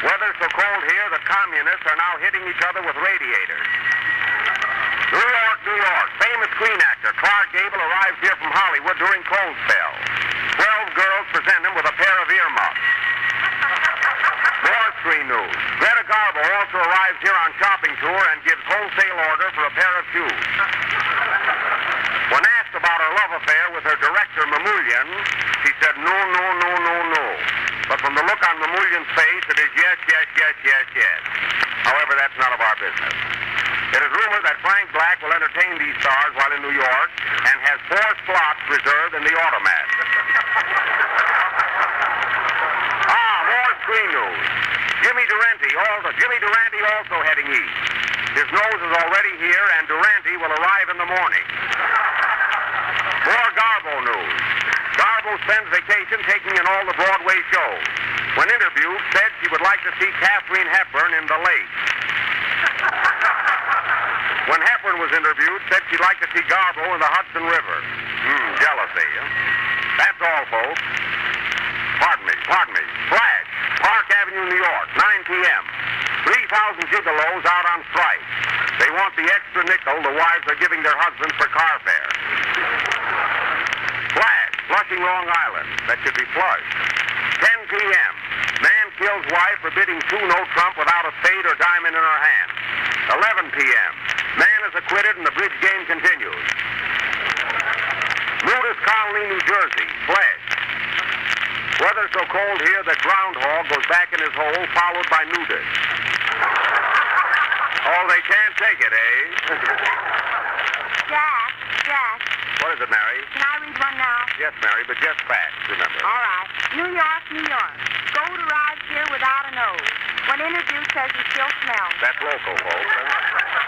Weather so cold here that communists are now hitting each other with radiators. New York, New York. Famous screen actor Clark Gable arrives here from Hollywood during cold spell. 12 girls present him with a pair of earmuffs. More screen news. Greta Garbo also arrives here on shopping tour and gives wholesale order for a pair of shoes. When asked about her love affair with her director, Mamoulian, she said no, no, no, no, no. But from the look on Mamoulian's face, it is yes, yes, yes, yes, yes. However, that's none of our business. It is rumored that Frank Black will entertain these stars while in New York and has 4 slots reserved in the automat. More screen news. Jimmy Durante also heading east. His nose is already here, and Durante will arrive in the morning. More Garbo news. Garbo spends vacation taking in all the Broadway shows. When interviewed, said she would like to see Katharine Hepburn in The Lake. When Hepburn was interviewed, said she'd like to see Garbo in the Hudson River. Jealousy. That's all, folks. Pardon me. Flash. Park Avenue, New York, 9 p.m. 3,000 gigolos out on strike. They want the extra nickel the wives are giving their husbands for car fare. Flash. Flushing, Long Island. That should be flushed. 10 p.m. Man kills wife for bidding 2-note Trump without a spade or diamond in her hand. 11 p.m. Man is acquitted and the bridge game continues. Nudist Colony, New Jersey. Flash. Weather so cold here that groundhog goes back in his hole, followed by nudist. Oh, they can't take it, eh? Jack. What is it, Mary? Can I read one now? Yes, Mary, but just fast, remember. All right. New York. Gold arrives here without a nose. When interviewed, says he still smells. That's local, folks.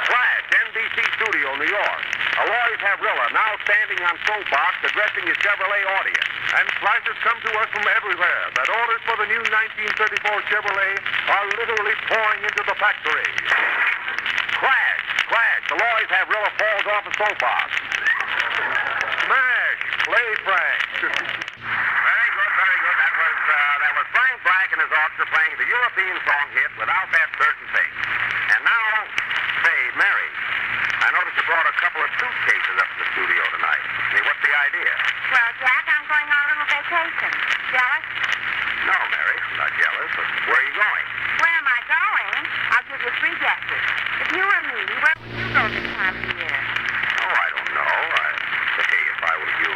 Flash, NBC Studio, New York. Aloys Havrilla now standing on soapbox addressing his Chevrolet audience. And flashes come to us from everywhere that orders for the new 1934 Chevrolet are literally pouring into the factory. Crash! Aloys Havrilla falls off a soapbox. Smash! Play Frank. Very good. That was Frank Black and his orchestra playing the European song hit Without That Certain Thing. And now, say, Mary, I noticed you brought a couple of suitcases up to the studio tonight. What's the idea? Well, Jack, I'm going on a little vacation. Jealous? No, Mary, I'm not jealous, but where are you going? Where am I going? I'll give you 3 guesses. If you were me, where would you go this time of year? Oh, I don't know. Say, if I were you.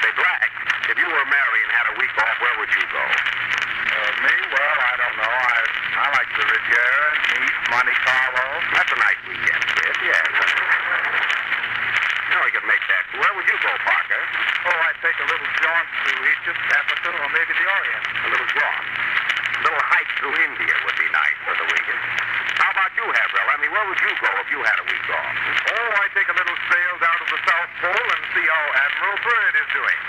Say, Black, if you were Mary and had a week off, where would you go? Me? Well, I don't know. I like the Riviera, Nice, Monte Carlo. That's a nice weekend trip, yes. You know, we could make that. Where would you go, Parker? Oh, I'd take a little jaunt to Egypt, Africa, or maybe the Orient. A little jaunt. A little hike through India would be nice for the weekend. How about you, Havril? Where would you go if you had a week off? Oh, I'd take a little sail down to the South Pole and see how Admiral Byrd is doing.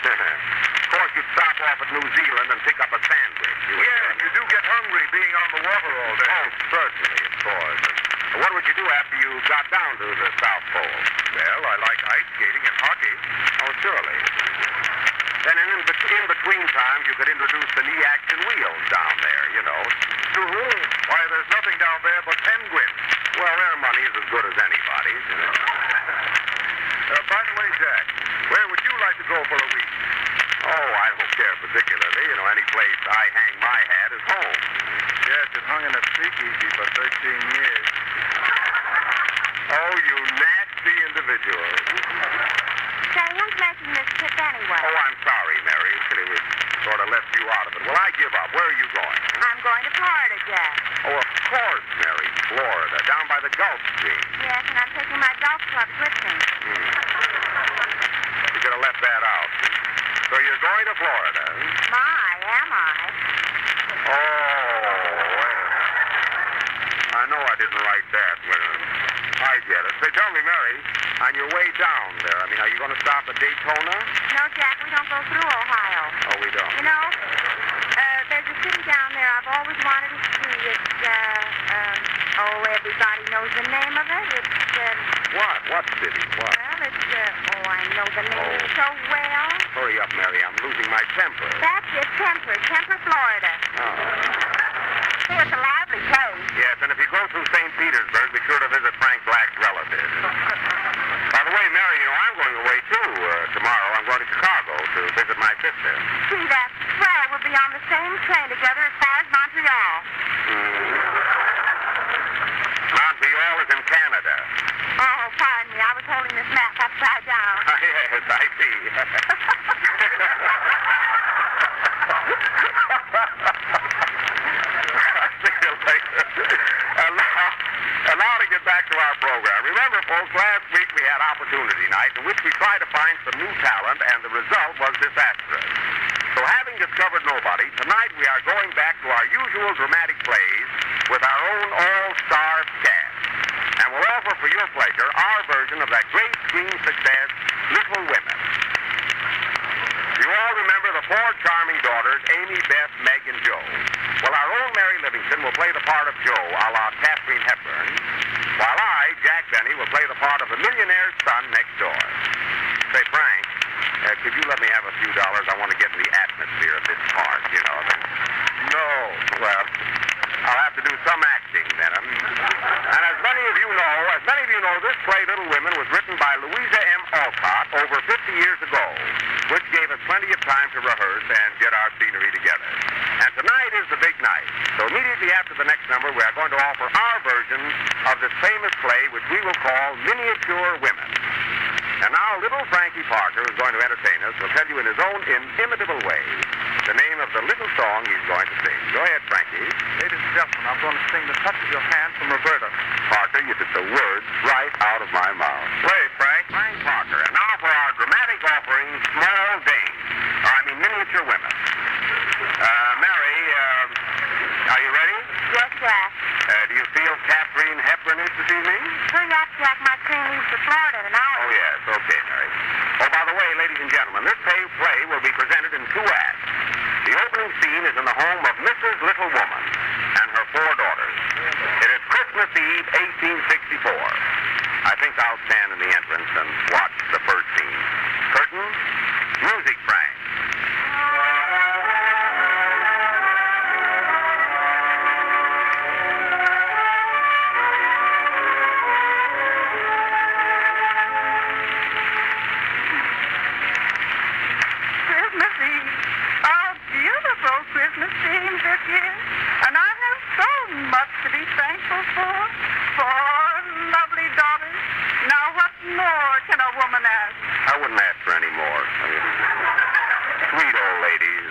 Of course, you'd stop off at New Zealand and pick up a sandwich. Yes, you do get hungry being on the water all day. Oh, certainly, of course. What would you do after you got down to the South Pole? Well, I like ice skating and hockey. Oh, surely. Then in between times, you could introduce the knee action wheels down there, you know. To whom? Why, there's nothing down there but penguins. Well, their money's as good as anybody's. By the way, Jack, where would you like to go for a week? Oh, I don't care particularly. Any place I hang my hat is home. Yes, it hung in a speakeasy for 13 years. Oh, you nasty individual. Say, who's making this trip anyway? Oh, I'm sorry, Mary. We sort of left you out of it. Well, I give up. Where are you going? I'm going to Florida, Jack. Oh, of course, Mary. Florida, down by the Gulf Stream. Yes, and I'm taking my golf clubs with me. You could have left that out. So you're going to Florida? My, am I? Oh, well. I know I didn't write that. Well, I get it. Say, tell me, Mary, on your way down there, are you going to stop at Daytona? No, Jack, we don't go through Ohio. Oh, we don't? You know, there's a city down there I've always wanted to see. It's, everybody knows the name of it. It's, What? What city? What? Well, it's, I know the name so well. Hurry up, Mary. I'm losing my temper. That's it, Temper, Florida. Oh. It's a lively place. Yes, and if you go through St. Petersburg, be sure to visit Frank Black's relatives. sister. See, that's swell. We'll be on the same train together as far as Montreal. Montreal is in Canada. Oh, pardon me. I was holding this map upside down. Yes, I see. See you later. And now to get back to our program. Remember, folks, last week we had Opportunity Night in which we tried to find some new talent, and the result was disastrous. So having discovered nobody, tonight we are going back to our usual dramatic plays with our own all-star cast. And we'll offer for your pleasure our version of that great screen success, Little Women. You all remember the four charming daughters, Amy, Beth, Meg, and Jo. Well, our own Mary Livingston will play the part of Jo, a la Katharine Hepburn, while I, Jack Benny, will play the part of the millionaire's son next door. Say, Frank, could you let me have a few dollars? I want to get in the atmosphere of this part, you know. No. Well, I'll have to do some acting then. And as many of you know, this play, Little Women, was written by Louisa M. Alcott over 50 years ago, which gave us plenty of time to rehearse and get our scenery together. And tonight is the big night. So immediately after the next number, we are going to offer our version of this famous play, which we will call Miniature Women. And now little Frankie Parker, who's going to entertain us, will tell you in his own inimitable way the name of the little song he's going to sing. Go ahead, Frankie. Ladies and gentlemen, I'm going to sing The Touch of Your Hand from Roberta. Parker, you took the words right out of my mouth. Play, Frank. Frank Parker. And now for our dramatic offering, Small Dames. Miniature Women. Mary, are you ready? Yes, Jack. Do you feel Katharine Hepburn-ish this evening? Hurry up, Jack. My train leaves for Florida in an hour. Oh, yes. Okay, Mary. Oh, by the way, ladies and gentlemen, this play will be presented in two acts. The opening scene is in the home of Mrs. Little Woman and her four daughters. It is Christmas Eve, 1864. I think I'll stand in the entrance and watch the first scene. Curtain, music, Frank. Christmas Eve this year, and I have so much to be thankful for. Four lovely daughters. Now, what more can a woman ask? I wouldn't ask for any more. Sweet old ladies.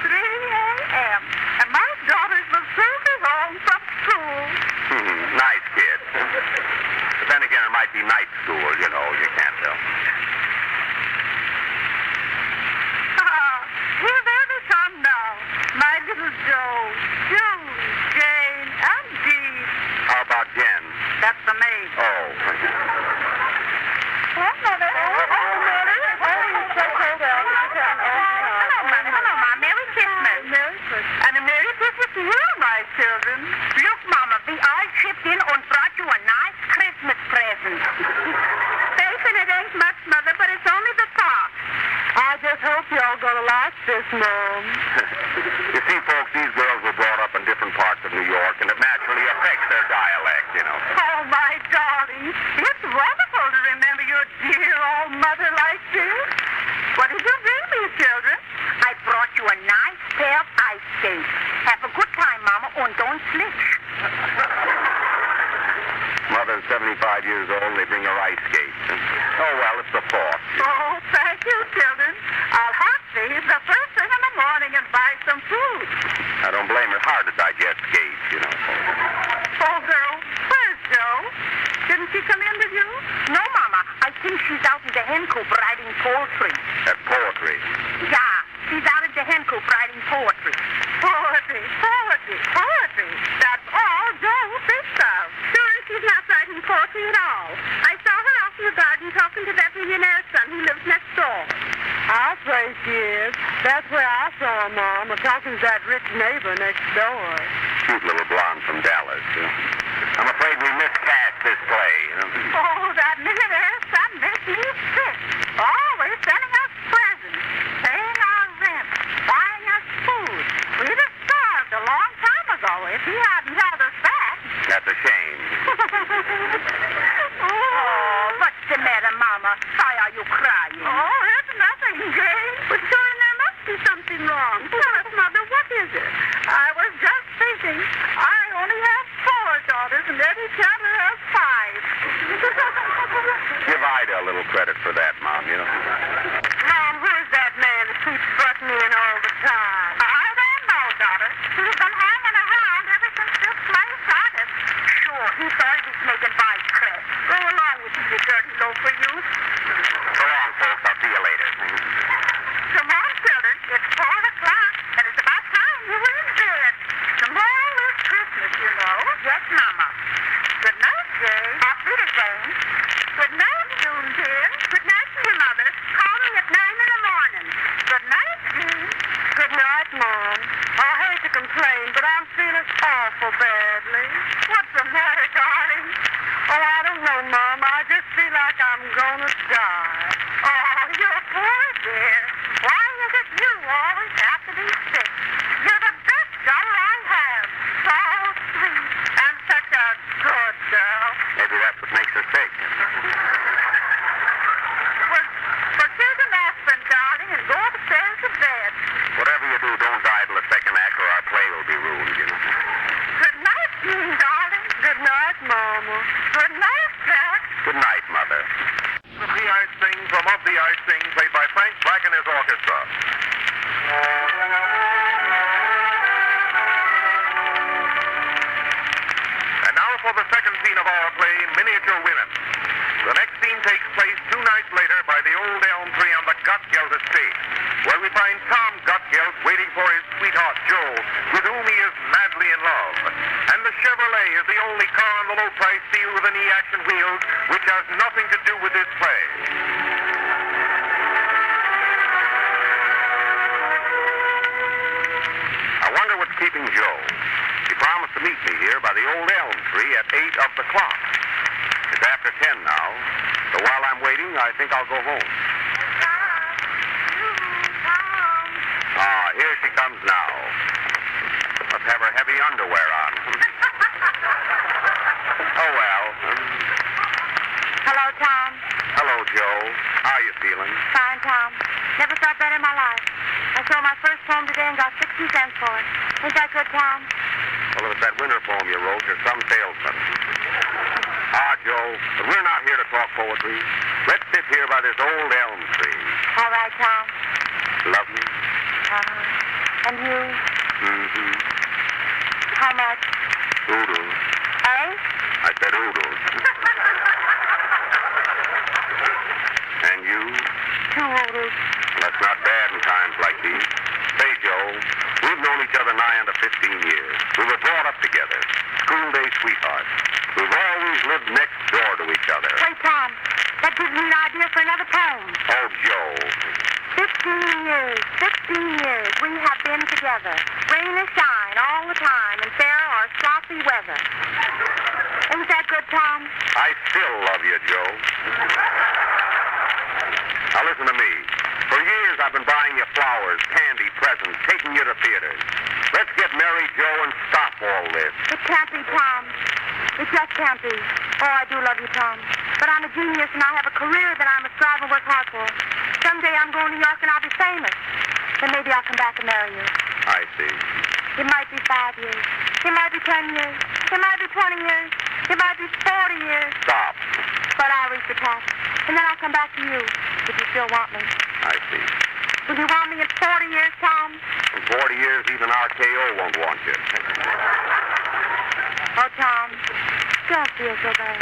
3 a.m., and my daughters will soon be home from school. Nice kid. But then again, it might be night school, you know. You can't tell. Here they come now. My little Joe, June, Jane, and Dee. How about Jen? That's the maid. Oh. Hello, Mother. Oh, Mother. Hello, Mother. Hello, Mom. Merry Christmas. Merry Christmas. And a Merry Christmas to you, my children. Look, Mama, we all chipped in and brought you a nice Christmas present. Thinking it ain't much, Mother, but it's only the thought. I just hope y'all gonna like this, Mom. You see, folks, these girls were brought up in different parts of New York, and it naturally affects their dialect, you know. Oh, my darling. It's wonderful to remember your dear old mother like this. What did you bring me, children? I brought you a nice pair of ice skates. Have a good time, Mama, and don't slip. Mother's 75 years old, and they bring her ice skates. Oh, well, it's the thought. Oh, thank you, children. I'll have these the first thing in the morning and buy some food. I don't blame her. Hard to digest skates, you know. Oh, girl, where's Joe? Didn't she come in with you? No, Mama. I think she's out in the hen coop writing poetry. That's poetry. Yeah, she's out in the hen coop writing poetry. Poetry, poetry, poetry. That's all Joe thinks of. Sure, she's not writing poetry at all. I saw her out in the garden talking to that millionaire's son who lives next door. I'll say she is. That's where I saw her, Mom, talking to that rich neighbor next door. Cute little blonde from Dallas. I'm afraid we miscast this play. You know? Oh, that millionaire's son makes me sick. Always sending us presents, paying our rent, buying us food. We'd have starved a long time ago if he hadn't held us back. That's a shame. Oh, it's nothing, Jane. But darling, there must be something wrong. Tell us, Mother, what is it? I was just thinking. I only have 4 daughters, and Eddie Chandler has 5. Give Ida a little credit for that, Mom, you know. Mom, who's that man that keeps butting in all the time? I don't know, daughter. He's been hanging around ever since this place started. Sure, he thought he was making vice press. Go along with you, you dirty loafer, you. So long, folks. I'll see you later. Come on, children. It's 4 o'clock, and it's about time you were in bed. Tomorrow is Christmas, you know. Yes, Mama. Good night, Jay. Auf Wiedersehen. Good night, June, dear. Good night to your mother. Call me at 9 in the morning. Good night, June. Good night, Mom. I hate to complain, but I'm feeling awful badly. What's the matter, darling? Oh, I don't know, Mom. I just feel like I'm gonna die. Oh, you're poor, dear. Why is it you always have to be sick? You're the best daughter I have. So sweet and such a good girl. Maybe that's what makes her sick. Well, here's an aspirin, darling, and go upstairs to bed. Whatever you do, don't die till the second act or our play will be ruined, you know. Good night, darling. Good night, Mama. Good night, Jack. Good night, Mother. The Ice Thing from Of the Ice Thing, played by Frank Black and his orchestra. And now for the second scene of our play, Miniature Women. The next scene takes place 2 nights later by the old elm tree on the Gutgeld estate, where we find Tom Gutgeld waiting for his sweetheart, Joe, with whom he is madly in love. And the Chevrolet is the only car on the low-price deal with any action wheels, which has nothing to do with this play. I wonder what's keeping Joe. He promised to meet me here by the old elm tree at 8 of the clock. It's after 10 now, so while I'm waiting, I think I'll go home. Ah, here she comes now. Must have her heavy underwear on. Oh, well. Hello, Tom. Hello, Joe. How you feeling? Fine, Tom. Never felt better in my life. I sold my first poem today and got 60 cents for it. Ain't that good, Tom? Well, if it's that winter poem you wrote, you're some salesman. Ah, Joe, but we're not here to talk poetry. Let's sit here by this old elm tree. All right, Tom. Love me? And you? Mm-hmm. How much? Oodles. Eh? I said oodles. And you? 2 oodles. That's not bad in times like these. Say, Joe, we've known each other nigh under 15 years. We were brought up together. School day sweethearts. We've always lived next door to each other. Hey, Tom, that gives me an idea for another poem. Oh, Joe. 15 years, 16 years, we have been together. Rain or shine, all the time, in fair or sloppy weather. Ain't that good, Tom? I still love you, Joe. Now listen to me. For years I've been buying you flowers, candy, presents, taking you to theaters. Let's get married, Joe, and stop all this. It can't be, Tom. It just can't be. Oh, I do love you, Tom. But I'm a genius, and I have a career that I must strive and work hard for. Someday I'm going to New York, and I'll be famous. Then maybe I'll come back and marry you. I see. It might be 5 years. It might be 10 years. It might be 20 years. It might be 40 years. Stop. But I'll reach the top. And then I'll come back to you, if you still want me. I see. Will you want me in 40 years, Tom? In 40 years, even RKO won't want you. Oh, Tom, don't feel so bad.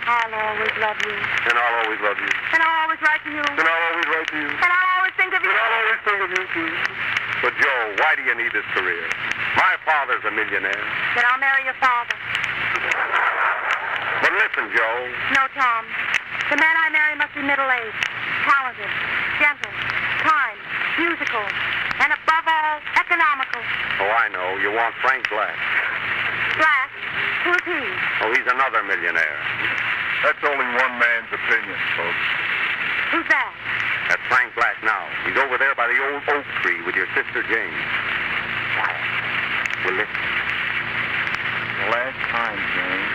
I'll always love you. And I'll always love you. And I'll always write to you. And I'll always write to you. And I'll always think of you. And I'll always think of you, too. But, Joe, why do you need this career? My father's a millionaire. Then I'll marry your father. But listen, Joe. No, Tom. The man I marry must be middle-aged, talented, gentle, kind, musical, and above all, economical. Oh, I know. You want Frank Black. Black? Who's he? Oh, he's another millionaire. That's only one man's opinion, folks. Who's that? That's Frank Black now. He's over there by the old oak tree with your sister Jane. Quiet. Well, listen. The last time, Jane,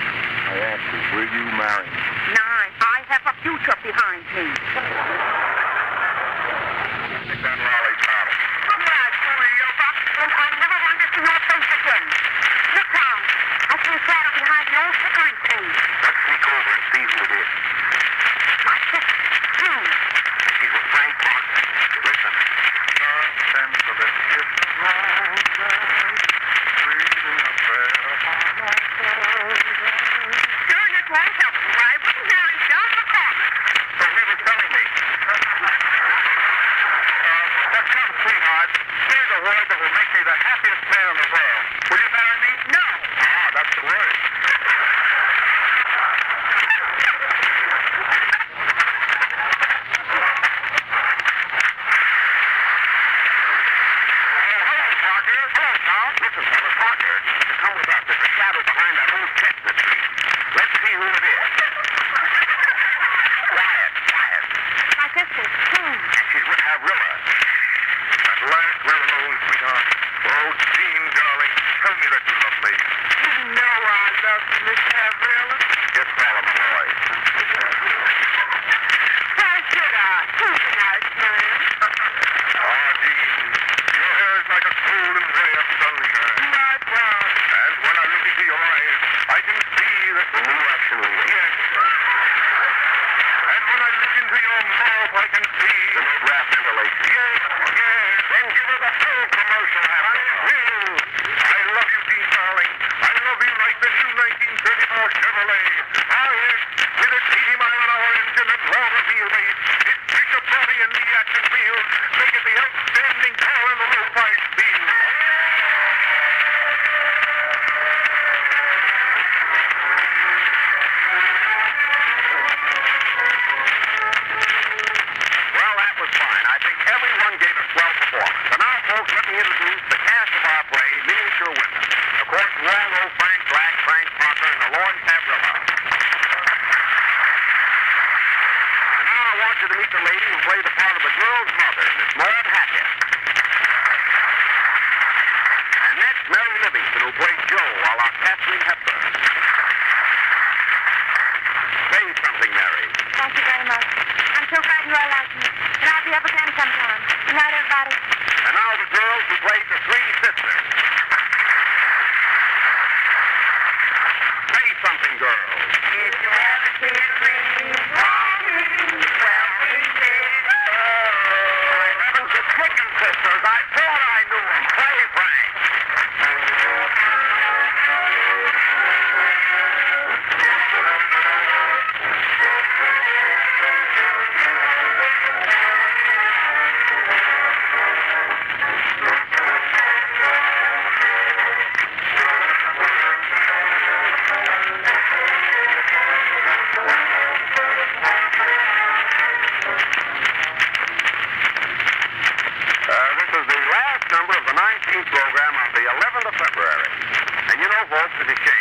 I asked you, will you marry me? 9. I have a future behind me. Listen. Senseless kiss of roses, breathing a prayer upon my soul. Sure, it won't help you. I wouldn't marry John McCormick. So he was telling me. But come, sweetheart, say the word that will make me the happiest man in the world. Will you marry me? No. Ah, that's the word. Listen, fellas, Parker, to come with us. There's a shadow behind that old chestnut tree. Let's see who it is. Quiet. My sister's June. And she's with Avrilla. At last we're alone, sweetheart. Oh, Jean, darling, tell me that you love me. You know I love you, Miss Avrilla. Just call him a boy. Why should I? Who's a nice man? Ah, Jean, your hair is like a golden ray of sunshine. My God. And when I look into your eyes, I can see that... Oh, absolutely. Yes. And when I look into your mouth, I can see... The no brass ventilation. Yes. Then give her the full commercial. I will. I love you, Dean, darling. I love you like the new 1934 Chevrolet. Ah, yes. With its 80-mile-an-hour engine and longer wheelbase, its bigger body and the action wheels make it the outstanding car in the low-price field. Well, that was fine. I think everyone gave a swell performance. And now, folks, let me introduce the cast of our play, Miniature Women. Of course, you all know Frank Black, Frank Parker, and Lawrence Avrilla. And now I want you to meet the lady who played the part of the girl's mother, Miss Maud Hackett. And next, Mary Livingston, who played Jo, a la Katharine Hepburn. Say something, Mary. Thank you very much. I'm so glad you all like me. And I'll be up again sometime. Good night, everybody. And now the girls who played the three sisters. Say something, girls. If you ever see a dream, well, we did. My heavens, the chicken sisters. I thought I knew them. Play, Frank. This is the last number of the 19th program on the 11th of February. And you know, folks, it is changed.